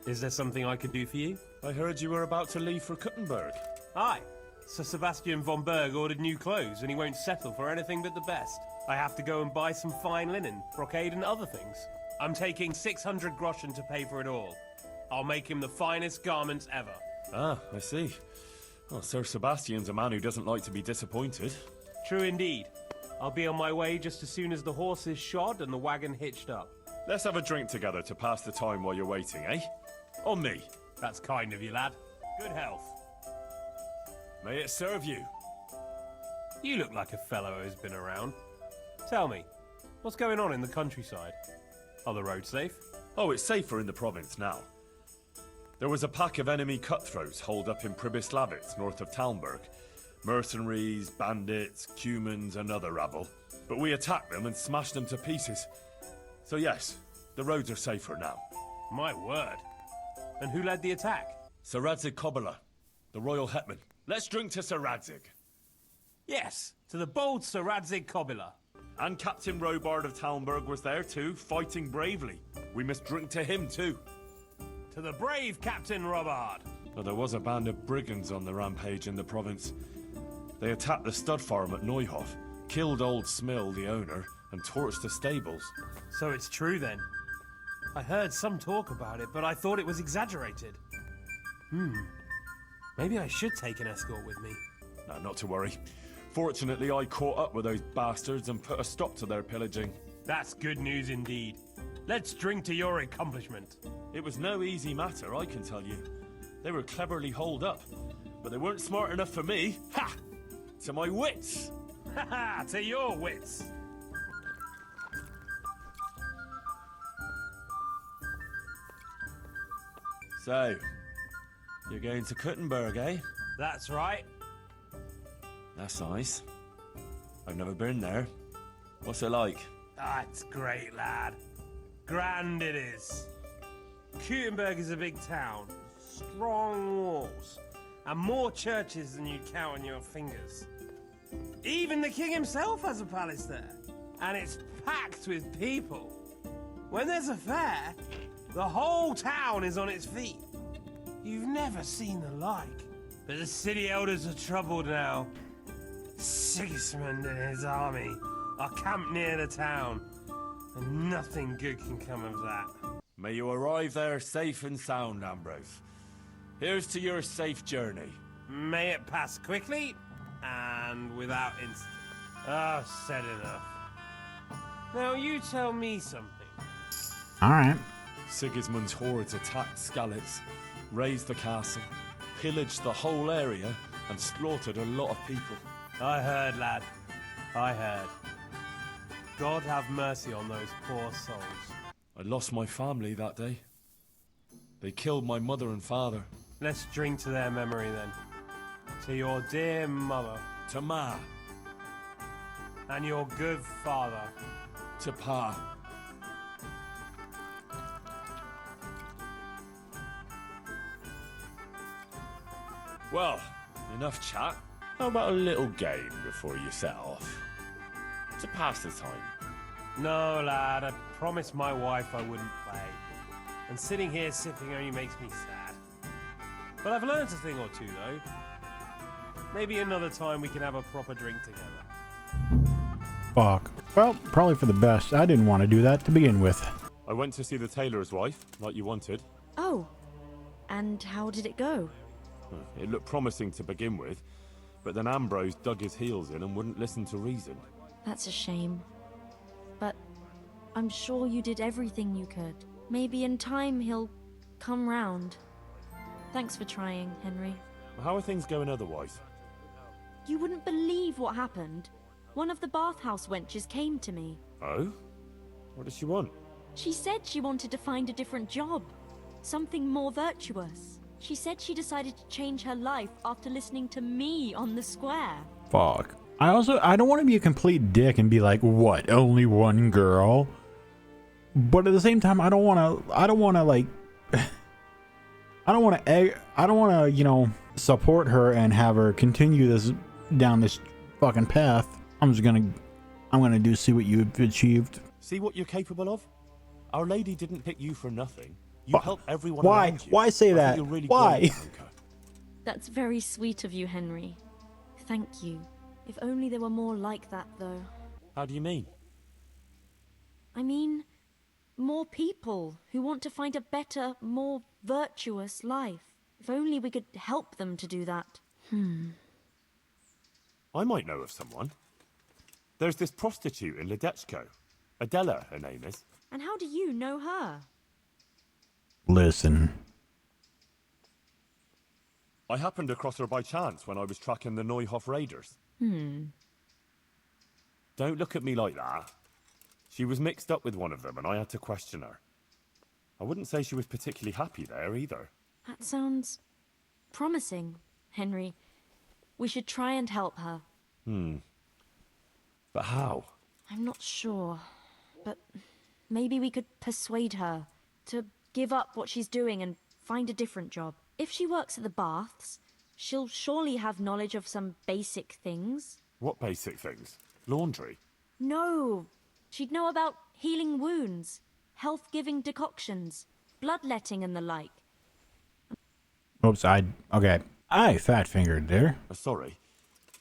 Is there something I could do for you? I heard you were about to leave for Kuttenberg. Aye. Sir Sebastian von Berg ordered new clothes and he won't settle for anything but the best. I have to go and buy some fine linen, brocade and other things. I'm taking 600 groschen to pay for it all. I'll make him the finest garments ever. Ah, I see. Well, Sir Sebastian's a man who doesn't like to be disappointed. True indeed. I'll be on my way just as soon as the horse is shod and the wagon hitched up. Let's have a drink together to pass the time while you're waiting, eh? On me. That's kind of you, lad. Good health. May it serve you. You look like a fellow who's been around. Tell me, what's going on in the countryside? Are the roads safe? Oh, it's safer in the province now. There was a pack of enemy cutthroats holed up in Pribyslavitz, north of Talmberg. Mercenaries, bandits, Cumans, and other rabble. But we attacked them and smashed them to pieces. So yes, the roads are safer now. My word. And who led the attack? Sir Radzig Kobyla, the royal hetman. Let's drink to Sir Radzig. Yes, to the bold Sir Radzig Kobyla. And Captain Robard of Talmberg was there too, fighting bravely. We must drink to him too. To the brave Captain Robard. Well, there was a band of brigands on the rampage in the province. They attacked the stud farm at Neuhof, killed old Smill, the owner, and torched the stables. So it's true then. I heard some talk about it, but I thought it was exaggerated. Maybe I should take an escort with me. No, not to worry. Fortunately, I caught up with those bastards and put a stop to their pillaging. That's good news indeed. Let's drink to your accomplishment. It was no easy matter, I can tell you. They were cleverly holed up, but they weren't smart enough for me. Ha! To my wits! Ha ha! To your wits! So, you're going to Kuttenberg, eh? That's right. That's nice. I've never been there. What's it like? Ah, it's great, lad. Grand it is. Kuttenberg is a big town, strong walls, and more churches than you'd count on your fingers. Even the king himself has a palace there, and it's packed with people. When there's a fair, the whole town is on its feet. You've never seen the like. But the city elders are troubled now. Sigismund and his army are camped near the town, and nothing good can come of that. May you arrive there safe and sound, Ambrose. Here's to your safe journey. May it pass quickly and without incident. I've said enough. Now you tell me something. All right. Sigismund's hordes attacked Skalitz, razed the castle, pillaged the whole area, and slaughtered a lot of people. I heard, lad. I heard. God have mercy on those poor souls. I lost my family that day. They killed my mother and father. Let's drink to their memory then. To your dear mother. To Ma. And your good father. To Pa. Well, enough chat. How about a little game before you set off? To pass the time. No, lad, I promised my wife I wouldn't play. And sitting here sipping only makes me sad. But I've learned a thing or two, though. Maybe another time we can have a proper drink together. Fuck. Well, probably for the best. I didn't want to do that to begin with. I went to see the tailor's wife, like you wanted. Oh, and how did it go? It looked promising to begin with, but then Ambrose dug his heels in and wouldn't listen to reason. That's a shame. But I'm sure you did everything you could. Maybe in time he'll come round. Thanks for trying, Henry. How are things going otherwise? You wouldn't believe what happened. One of the bathhouse wenches came to me. Oh? What does she want? She said she wanted to find a different job. Something more virtuous. She said she decided to change her life after listening to me on the square. Fuck. I don't want to be a complete dick and be like, what, only one girl? But at the same time, I don't want to, you know, support her and have her continue this down this fucking path. I'm gonna see what you've achieved. See what you're capable of? Our Lady didn't pick you for nothing. You Wha- help everyone Why? around you. Why say I think that? you're really Why? great, JOHANKA. That's very sweet of you, Henry. Thank you. If only there were more like that, though. How do you mean? I mean, more people who want to find a better, more virtuous life. If only we could help them to do that. I might know of someone. There's this prostitute in Ledechko. Adela, her name is. And how do you know her? Listen. I happened across her by chance when I was tracking the Neuhof raiders. Don't look at me like that. She was mixed up with one of them and I had to question her. I wouldn't say she was particularly happy there either. That sounds promising, Henry. We should try and help her. But how? I'm not sure, but maybe we could persuade her to give up what she's doing and find a different job. If she works at the baths, she'll surely have knowledge of some basic things. What basic things? Laundry? No, she'd know about healing wounds, health-giving decoctions, bloodletting and the like. Oops, okay. I fat-fingered there. Sorry.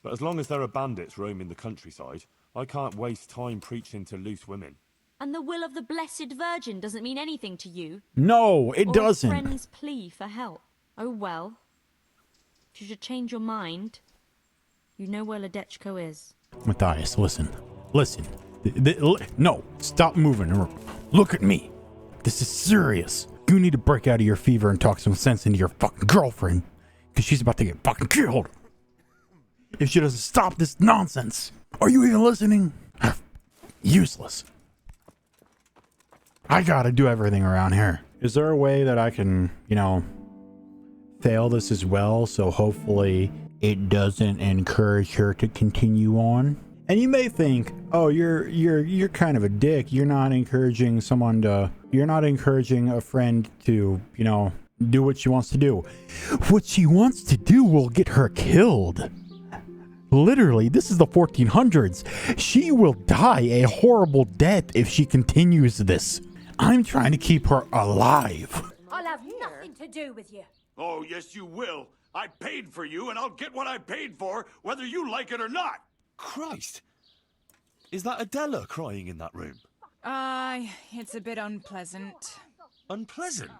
But as long as there are bandits roaming the countryside, I can't waste time preaching to loose women. And the will of the Blessed Virgin doesn't mean anything to you? No, it Or doesn't. a friend's plea for help? Oh well. If you should change your mind, you know where Ledechko is. Matthias, listen. Listen. No, stop moving. Look at me. This is serious. You need to break out of your fever and talk some sense into your fucking girlfriend. Because she's about to get fucking killed. If she doesn't stop this nonsense. Are you even listening? Useless. I gotta do everything around here. Is there a way that I can, fail this as well, so hopefully it doesn't encourage her to continue on? And you may think, oh, you're kind of a dick. You're not encouraging a friend to, do what she wants to do. What she wants to do will get her killed. Literally, this is the 1400s. She will die a horrible death if she continues this. I'm trying to keep her alive. I'll have nothing to do with you. Oh, yes, you will. I paid for you, and I'll get what I paid for, whether you like it or not. Christ! Is that Adela crying in that room? Aye, it's a bit unpleasant. Unpleasant?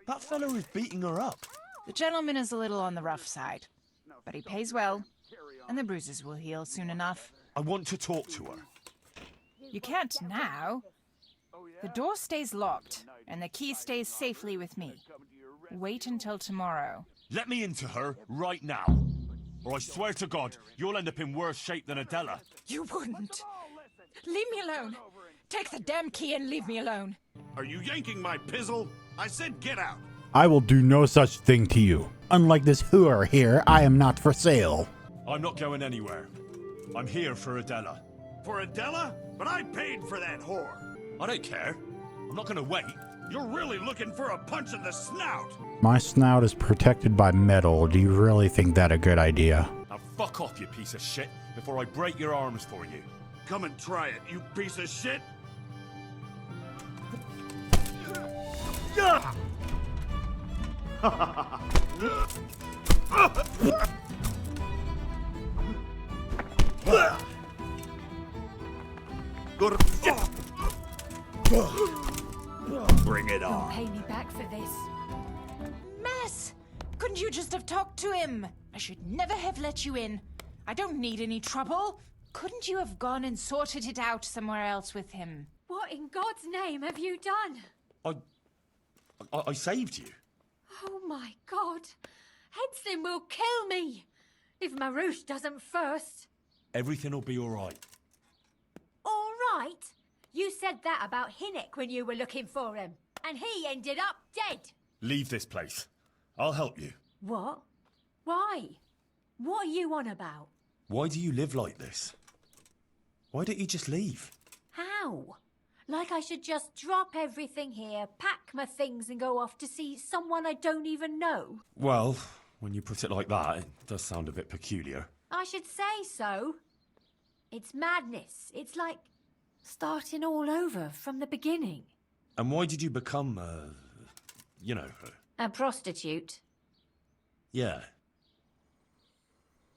That fellow is beating her up. The gentleman is a little on the rough side, but he pays well, and the bruises will heal soon enough. I want to talk to her. You can't now. The door stays locked, and the key stays safely with me. Wait until tomorrow. Let me into her right now. Or I swear to God, you'll end up in worse shape than Adela. You wouldn't. Leave me alone. Take the damn key and leave me alone. Are you yanking my pizzle? I said get out. I will do no such thing to you. Unlike this whore here, I am not for sale. I'm not going anywhere. I'm here for Adela. For Adela? But I paid for that whore. I don't care. I'm not gonna wait. You're really looking for a punch in the snout. My snout is protected by metal. Do you really think that a good idea? Now fuck off, you piece of shit, before I break your arms for you. Come and try it, you piece of shit. Bring it on. Pay me back for this. Mess! Couldn't you just have talked to him? I should never have let you in. I don't need any trouble. Couldn't you have gone and sorted it out somewhere else with him? What in God's name have you done? I saved you. Oh my God. Headslin will kill me. If Marouche doesn't first. Everything'll be alright. All right. You said that about Hinnick when you were looking for him. And he ended up dead. Leave this place. I'll help you. What? Why? What are you on about? Why do you live like this? Why don't you just leave? How? Like I should just drop everything here, pack my things and go off to see someone I don't even know? Well, when you put it like that, it does sound a bit peculiar. I should say so. It's madness. It's like starting all over from the beginning. And why did you become, A prostitute. Yeah.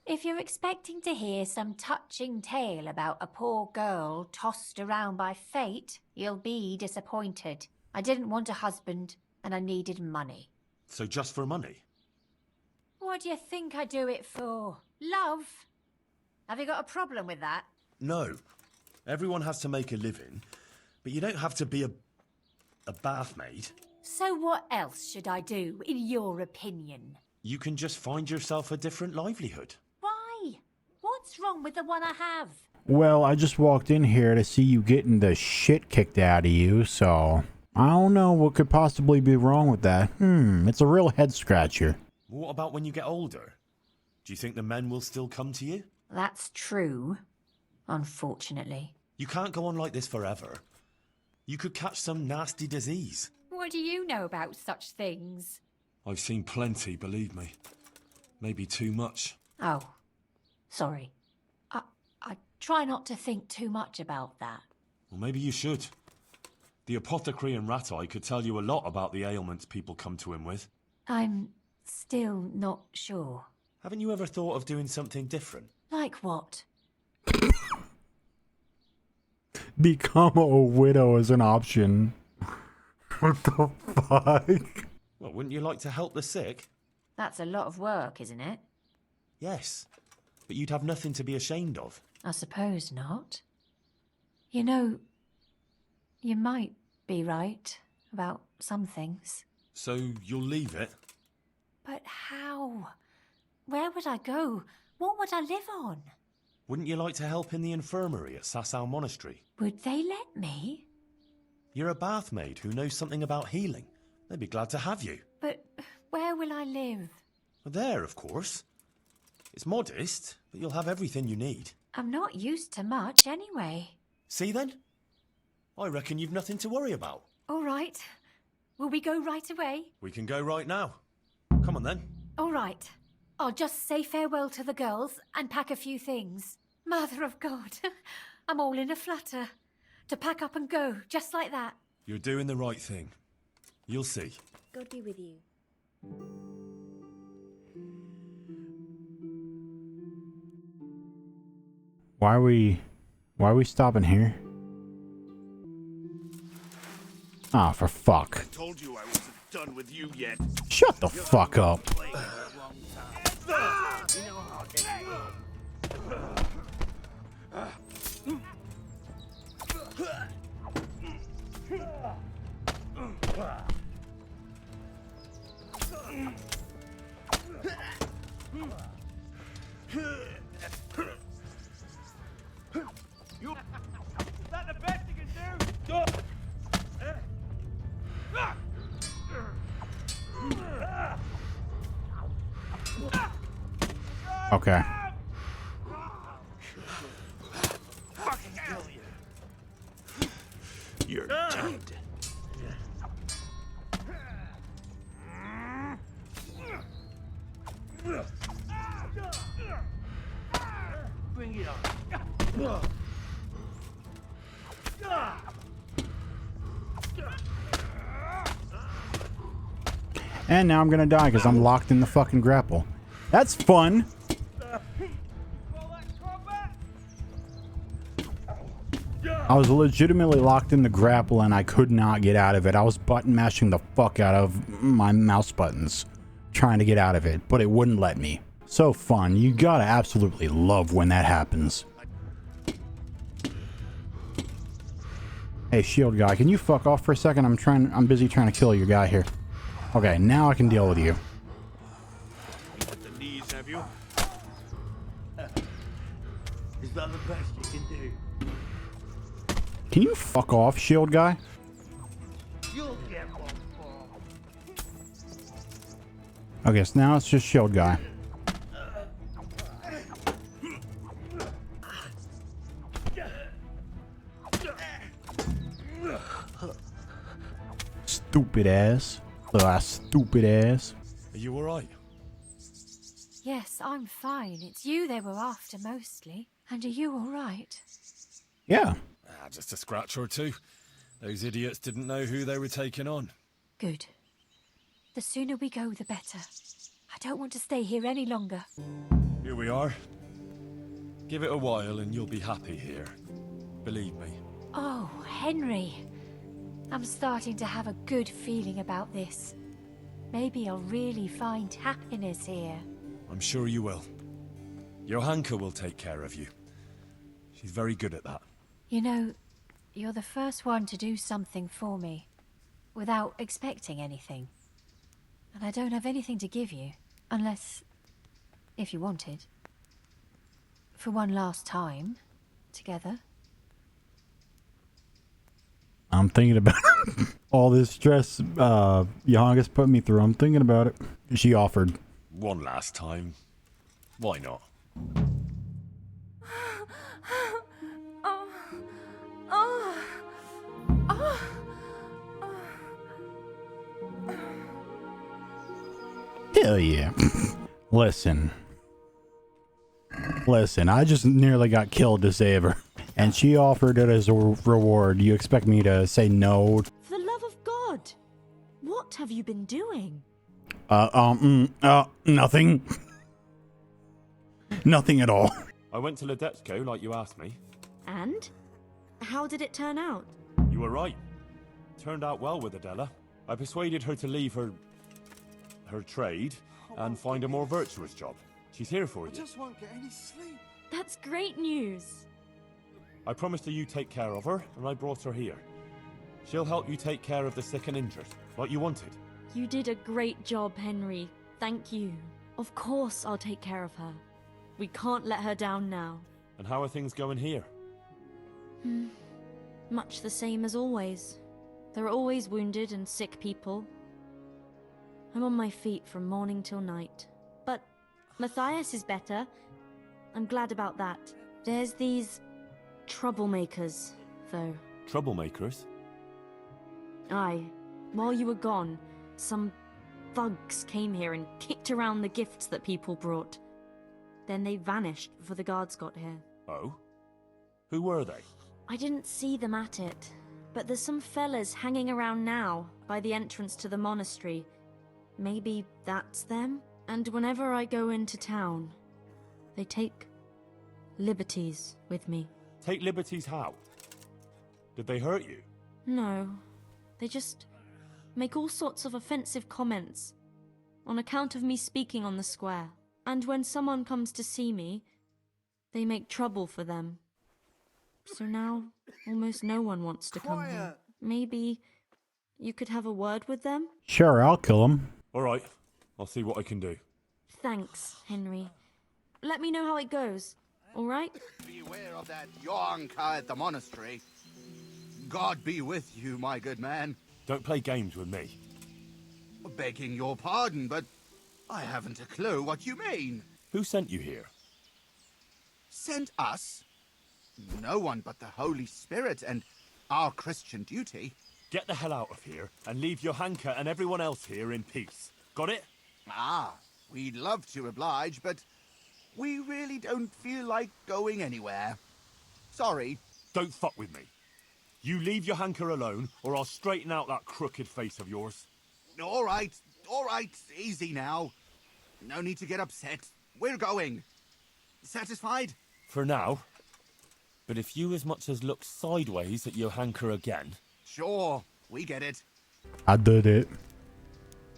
If you're expecting to hear some touching tale about a poor girl tossed around by fate, you'll be disappointed. I didn't want a husband, and I needed money. So just for money? What do you think I do it for? Love? Have you got a problem with that? No. Everyone has to make a living, but you don't have to be a bath maid. So what else should I do, in your opinion? You can just find yourself a different livelihood. Why? What's wrong with the one I have? Well, I just walked in here to see you getting the shit kicked out of you, so I don't know what could possibly be wrong with that. It's a real head scratcher. What about when you get older? Do you think the men will still come to you? That's true, unfortunately. You can't go on like this forever. You could catch some nasty disease. What do you know about such things? I've seen plenty, believe me. Maybe too much. Oh, sorry. I try not to think too much about that. Well, maybe you should. The apothecary in Rat-Eye could tell you a lot about the ailments people come to him with. I'm still not sure. Haven't you ever thought of doing something different? Like what? Become a widow as an option. What the fuck? Well, wouldn't you like to help the sick? That's a lot of work, isn't it? Yes. But you'd have nothing to be ashamed of. I suppose not. You know, you might be right about some things. So you'll leave it? But how? Where would I go? What would I live on? Wouldn't you like to help in the infirmary at Sasau Monastery? Would they let me? You're a bath maid who knows something about healing. They'd be glad to have you. But where will I live? There, of course. It's modest, but you'll have everything you need. I'm not used to much anyway. See then? I reckon you've nothing to worry about. All right. Will we go right away? We can go right now. Come on then. All right. I'll just say farewell to the girls and pack a few things. Mother of God, I'm all in a flutter. To pack up and go, just like that. You're doing the right thing. You'll see. God be with you. Why are we stopping here? Ah, for fuck. Told you I wasn't done with you yet. Shut the fuck up. Is that the best you can do? Okay. You're dead. Bring it on. And now I'm gonna die because I'm locked in the fucking grapple. That's fun. I was legitimately locked in the grapple and I could not get out of it. I was button mashing the fuck out of my mouse buttons trying to get out of it, but it wouldn't let me. So fun. You gotta absolutely love when that happens. Hey, shield guy, can you fuck off for a second? I'm busy trying to kill your guy here. Okay, now I can deal with you. With the knees, have you? Is that the best you can do? Can you fuck off, shield guy? You'll get one for. Okay, so now it's just shield guy. Stupid ass. Stupid ass. Are you alright? Yes, I'm fine. It's you they were after mostly. And are you all right? Yeah. Just a scratch or two. Those idiots didn't know who they were taking on. Good. The sooner we go, the better. I don't want to stay here any longer. Here we are. Give it a while and you'll be happy here. Believe me. Oh, Henry. I'm starting to have a good feeling about this. Maybe I'll really find happiness here. I'm sure you will. JOHANKA will take care of you. She's very good at that. You know, you're the first one to do something for me, without expecting anything. And I don't have anything to give you, unless, if you wanted, for one last time, together. I'm thinking about all this stress JOHANKA's put me through. I'm thinking about it. She offered. One last time. Why not? Hell yeah. Listen, I just nearly got killed to save her. And she offered it as a reward. You expect me to say no? For the love of God! What have you been doing? Nothing. Nothing at all. I went to Ledetsko like you asked me. And? How did it turn out? You were right. Turned out well with Adela. I persuaded her to leave her trade and find a more virtuous job. She's here for you. I just won't get any sleep. That's great news. I promised her you'd take care of her, and I brought her here. She'll help you take care of the sick and injured, like you wanted. You did a great job, Henry. Thank you. Of course I'll take care of her. We can't let her down now. And how are things going here? Much the same as always. There are always wounded and sick people. I'm on my feet from morning till night. But Matthias is better. I'm glad about that. There's these troublemakers, though. Troublemakers? Aye. While you were gone, some thugs came here and kicked around the gifts that people brought. Then they vanished before the guards got here. Oh? Who were they? I didn't see them at it, but there's some fellas hanging around now by the entrance to the monastery. Maybe that's them? And whenever I go into town, they take liberties with me. Take liberties how? Did they hurt you? No, they just make all sorts of offensive comments on account of me speaking on the square. And when someone comes to see me, they make trouble for them. So now, almost no one wants to come here. Maybe you could have a word with them? Sure, I'll kill him. All right, I'll see what I can do. Thanks, Henry. Let me know how it goes, all right? Beware of that JOHANKA at the monastery. God be with you, my good man. Don't play games with me. Begging your pardon, but I haven't a clue what you mean. Who sent you here? Sent us? No one but the Holy Spirit and our Christian duty. Get the hell out of here and leave JOHANKA and everyone else here in peace. Got it? Ah, we'd love to oblige, but we really don't feel like going anywhere. Sorry. Don't fuck with me. You leave JOHANKA alone, or I'll straighten out that crooked face of yours. All right, easy now. No need to get upset. We're going. Satisfied? For now. But if you as much as look sideways at JOHANKA again... Sure, we get it. I did it.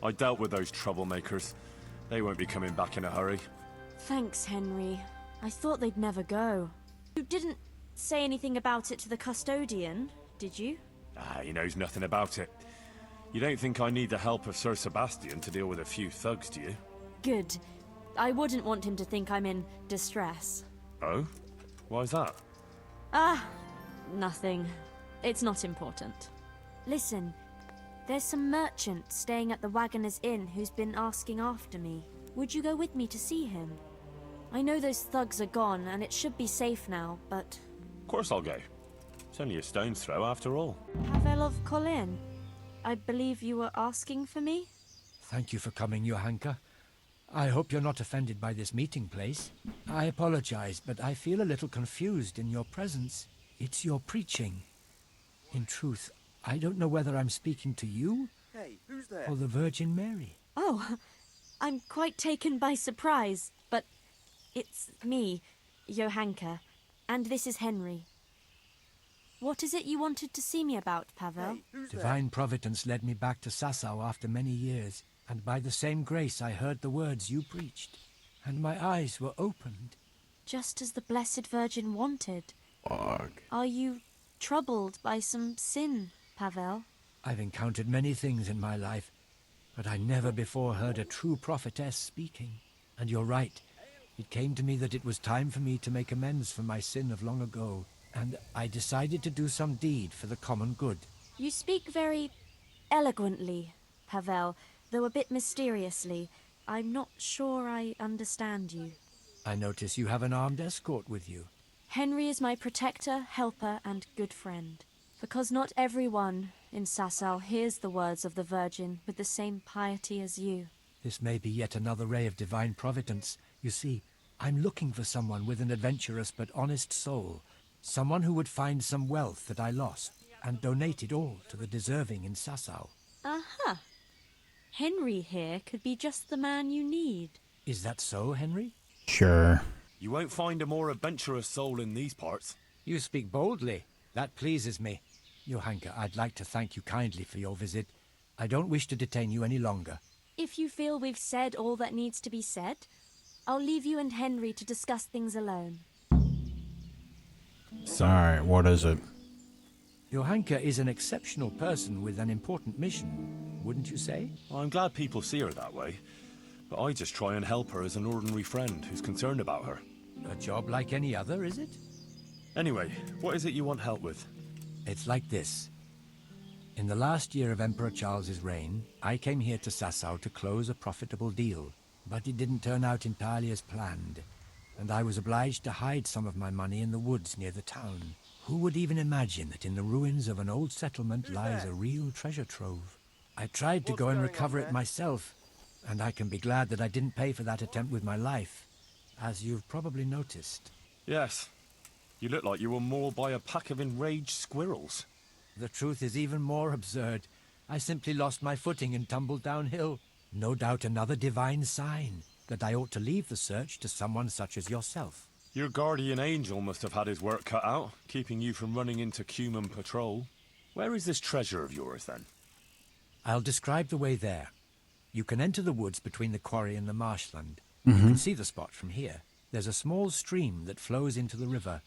I dealt with those troublemakers. They won't be coming back in a hurry. Thanks, Henry. I thought they'd never go. You didn't say anything about it to the custodian, did you? Ah, he knows nothing about it. You don't think I need the help of Sir Sebastian to deal with a few thugs, do you? Good. I wouldn't want him to think I'm in distress. Oh? Why's that? Ah, nothing. It's not important. Listen, there's some merchant staying at the Wagoner's Inn who's been asking after me. Would you go with me to see him? I know those thugs are gone and it should be safe now, but... Of course I'll go. It's only a stone's throw after all. Pavel of Colin, I believe you were asking for me? Thank you for coming, JOHANKA. I hope you're not offended by this meeting place. I apologize, but I feel a little confused in your presence. It's your preaching. In truth, I don't know whether I'm speaking to you Hey, who's there? or the Virgin Mary. Oh, I'm quite taken by surprise, but it's me, JOHANKA, and this is Henry. What is it you wanted to see me about, Pavel? Hey, who's Divine Providence led me back to Sasau after many years, and by the same grace I heard the words you preached, and my eyes were opened. Just as the Blessed Virgin wanted. Fuck. Are you troubled by some sin, Pavel? I've encountered many things in my life, but I never before heard a true prophetess speaking. And you're right. It came to me that it was time for me to make amends for my sin of long ago, and I decided to do some deed for the common good. You speak very eloquently, Pavel, though a bit mysteriously. I'm not sure I understand you. I notice you have an armed escort with you. Henry is my protector, helper, and good friend. Because not everyone in Sasau hears the words of the Virgin with the same piety as you. This may be yet another ray of divine providence. You see, I'm looking for someone with an adventurous but honest soul. Someone who would find some wealth that I lost and donate it all to the deserving in Sasau. Aha! Henry here could be just the man you need. Is that so, Henry? Sure. You won't find a more adventurous soul in these parts. You speak boldly. That pleases me. JOHANKA, I'd like to thank you kindly for your visit. I don't wish to detain you any longer. If you feel we've said all that needs to be said, I'll leave you and Henry to discuss things alone. Alright, what is it? JOHANKA is an exceptional person with an important mission, wouldn't you say? I'm glad people see her that way, but I just try and help her as an ordinary friend who's concerned about her. A job like any other, is it? Anyway, what is it you want help with? It's like this. In the last year of Emperor Charles's reign, I came here to Sasau to close a profitable deal, but it didn't turn out entirely as planned, and I was obliged to hide some of my money in the woods near the town. Who would even imagine that in the ruins of an old settlement lies a real treasure trove? I tried to go and recover it myself, and I can be glad that I didn't pay for that attempt with my life, as you've probably noticed. Yes. You look like you were mauled by a pack of enraged squirrels. The truth is even more absurd. I simply lost my footing and tumbled downhill. No doubt another divine sign that I ought to leave the search to someone such as yourself. Your guardian angel must have had his work cut out, keeping you from running into Cuman patrol. Where is this treasure of yours, then? I'll describe the way there. You can enter the woods between the quarry and the marshland. You can see the spot from here. There's a small stream that flows into the river.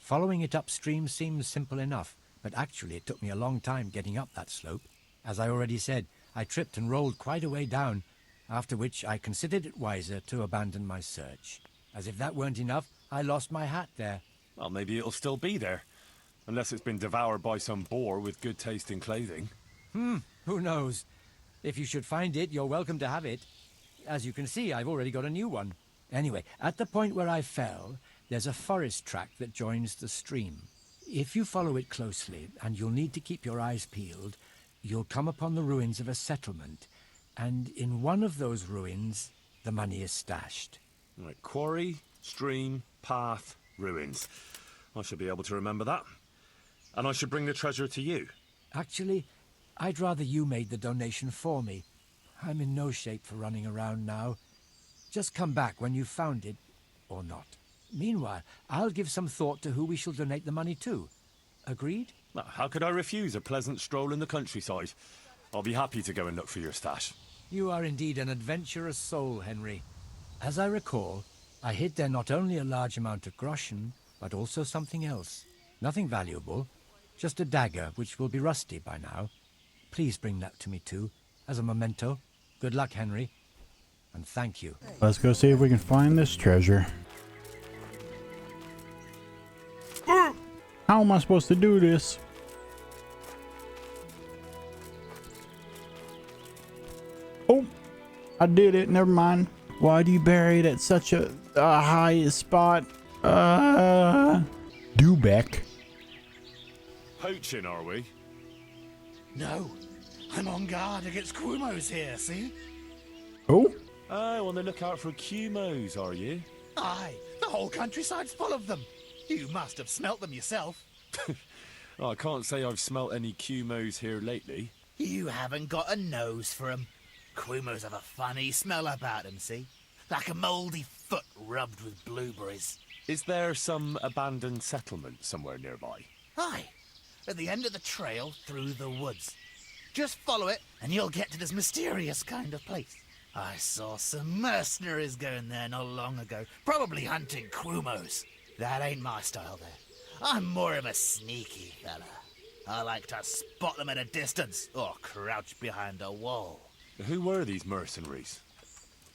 Following it upstream seems simple enough, but actually it took me a long time getting up that slope. As I already said, I tripped and rolled quite a way down, after which I considered it wiser to abandon my search. As if that weren't enough, I lost my hat there. Well, maybe it'll still be there. Unless it's been devoured by some boar with good taste in clothing. Who knows? If you should find it, you're welcome to have it. As you can see, I've already got a new one. Anyway, at the point where I fell, there's a forest track that joins the stream. If you follow it closely, and you'll need to keep your eyes peeled, you'll come upon the ruins of a settlement, and in one of those ruins, the money is stashed. Right, quarry, stream, path, ruins. I should be able to remember that. And I should bring the treasure to you. Actually, I'd rather you made the donation for me. I'm in no shape for running around now. Just come back when you've found it, or not. Meanwhile, I'll give some thought to who we shall donate the money to. Agreed? Well, how could I refuse a pleasant stroll in the countryside? I'll be happy to go and look for your stash. You are indeed an adventurous soul, Henry. As I recall, I hid there not only a large amount of groschen, but also something else. Nothing valuable, just a dagger which will be rusty by now. Please bring that to me too, as a memento. Good luck, Henry. And thank you. Let's go see if we can find this treasure. How am I supposed to do this? Oh, I did it. Never mind. Why do you bury it at such a high spot? Dubek. Poaching, are we? No, I'm on guard against Quumos here, see? Oh, Oh, on the lookout for Cumos, are you? Aye, the whole countryside's full of them. You must have smelt them yourself. Oh, I can't say I've smelt any Cumos here lately. You haven't got a nose for 'em. Quumos have a funny smell about 'em, see? Like a mouldy foot rubbed with blueberries. Is there some abandoned settlement somewhere nearby? Aye, at the end of the trail through the woods. Just follow it and you'll get to this mysterious kind of place. I saw some mercenaries going there not long ago, probably hunting Quumos. That ain't my style there. I'm more of a sneaky fella. I like to spot them at a distance or crouch behind a wall. Who were these mercenaries?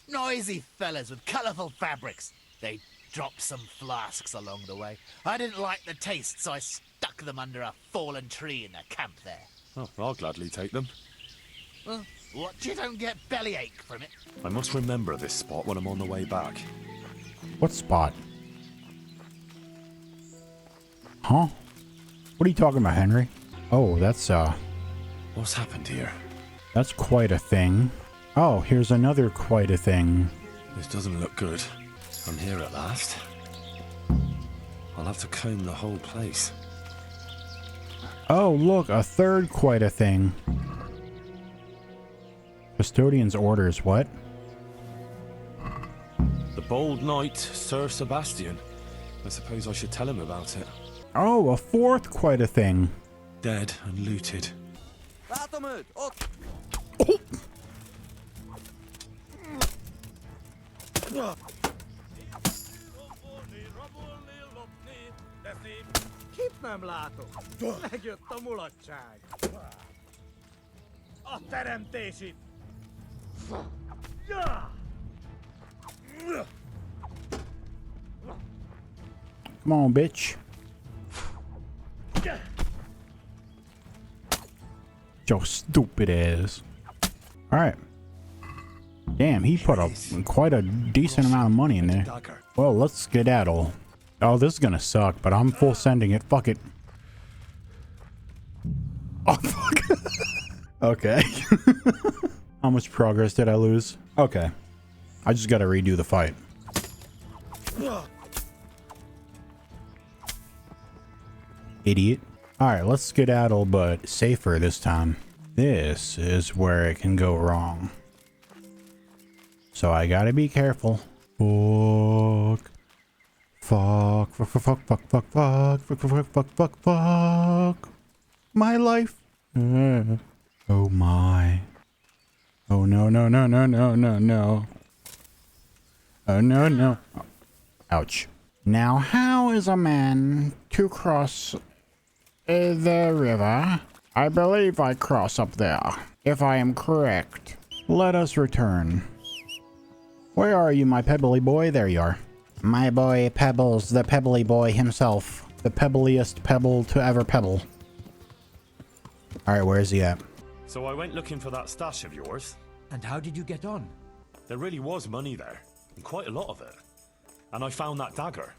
Noisy fellas with colourful fabrics. They dropped some flasks along the way. I didn't like the taste, so I stuck them under a fallen tree in the camp there. Oh, I'll gladly take them. Well, watch you don't get bellyache from it. I must remember this spot when I'm on the way back. What spot? Huh? What are you talking about, Henry? Oh, that's, What's happened here? that's quite a thing. Oh, here's another quite a thing. This doesn't look good. I'm here at last. I'll have to comb the whole place. Oh, look, a third quite a thing. Custodian's orders, what? The bold knight, Sir Sebastian. I suppose I should tell him about it. Oh, a fourth quite a thing. Dead and looted. Oh. Képnemlátó! Megjött a mulatság! A teremtés itt! Come on, bitch. Your stupid ass. Alright. Damn, he put up quite a decent amount of money in there. Well, let's skedaddle. Oh, this is gonna suck, but I'm full sending it. Fuck it. Oh, fuck. Okay. How much progress did I lose? Okay. I just gotta redo the fight. Idiot. Alright, let's skedaddle, but safer this time. This is where it can go wrong. So I gotta be careful. Fuck. Fuck, fuck, fuck, fuck, fuck, fuck, fuck, fuck, fuck, fuck, fuck, fuck. My life. Oh my. Oh no, no, no, no, no, no, no. Oh no, no. Ouch. Now, how is a man to cross the river? I believe I cross up there, if I am correct. Let us return. Where are you, my pebbly boy? There you are. My boy Pebbles, the pebbly boy himself. The pebbliest pebble to ever pebble. Alright, where is he at? So I went looking for that stash of yours. And how did you get on? There really was money there, and quite a lot of it. And I found that dagger.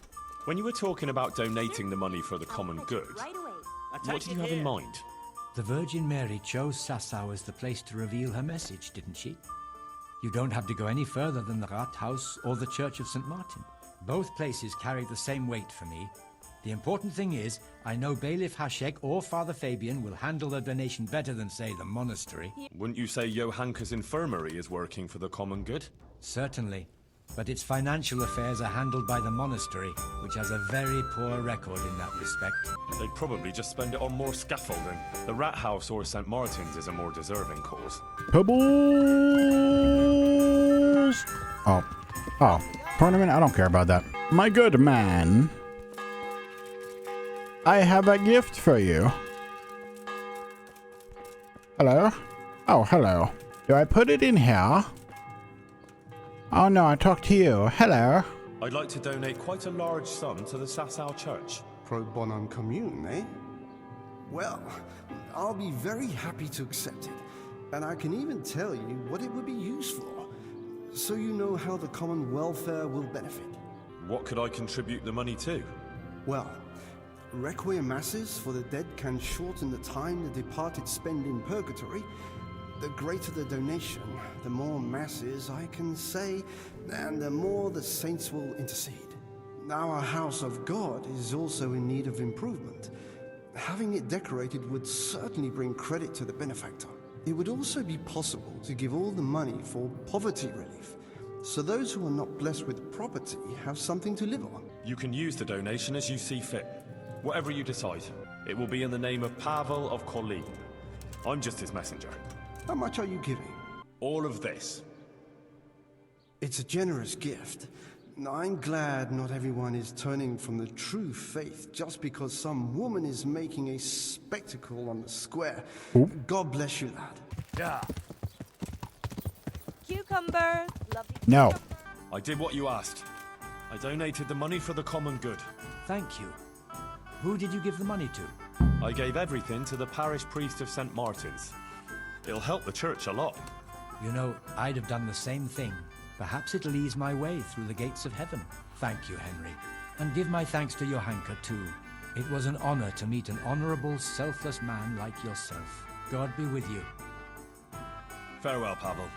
When you were talking about donating the money for the common good, what did you have in mind? The Virgin Mary chose Sasau as the place to reveal her message, didn't she? You don't have to go any further than the Rathaus or the Church of St. Martin. Both places carry the same weight for me. The important thing is, I know Bailiff Hashek or Father Fabian will handle the donation better than, say, the monastery. Wouldn't you say JOHANKA's infirmary is working for the common good? Certainly. But its financial affairs are handled by the monastery, which has a very poor record in that respect. They'd probably just spend it on more scaffolding. The Rat House or St. Martin's is a more deserving cause. Pebbles! Oh. Oh. Tournament? I don't care about that. My good man. I have a gift for you. Hello? Oh, hello. Do I put it in here? Oh no, I talked to you. Hello. I'd like to donate quite a large sum to the Sasau Church. Pro bonum commune, eh? Well, I'll be very happy to accept it. And I can even tell you what it would be used for, so you know how the common welfare will benefit. What could I contribute the money to? Well, requiem masses for the dead can shorten the time the departed spend in purgatory. The greater the donation, the more masses I can say, and the more the saints will intercede. Our house of God is also in need of improvement. Having it decorated would certainly bring credit to the benefactor. It would also be possible to give all the money for poverty relief, so those who are not blessed with property have something to live on. You can use the donation as you see fit. Whatever you decide. It will be in the name of Pavel of Kolin. I'm just his messenger. How much are you giving? All of this. It's a generous gift. I'm glad not everyone is turning from the true faith just because some woman is making a spectacle on the square. God bless you, lad. Yeah. Cucumber! Lovely No. I did what you asked. I donated the money for the common good. Thank you. Who did you give the money to? I gave everything to the parish priest of St. Martin's. It'll help the church a lot. You know, I'd have done the same thing. Perhaps it'll ease my way through the gates of heaven. Thank you, Henry. And give my thanks to JOHANKA, too. It was an honor to meet an honorable, selfless man like yourself. God be with you. Farewell, Pavel.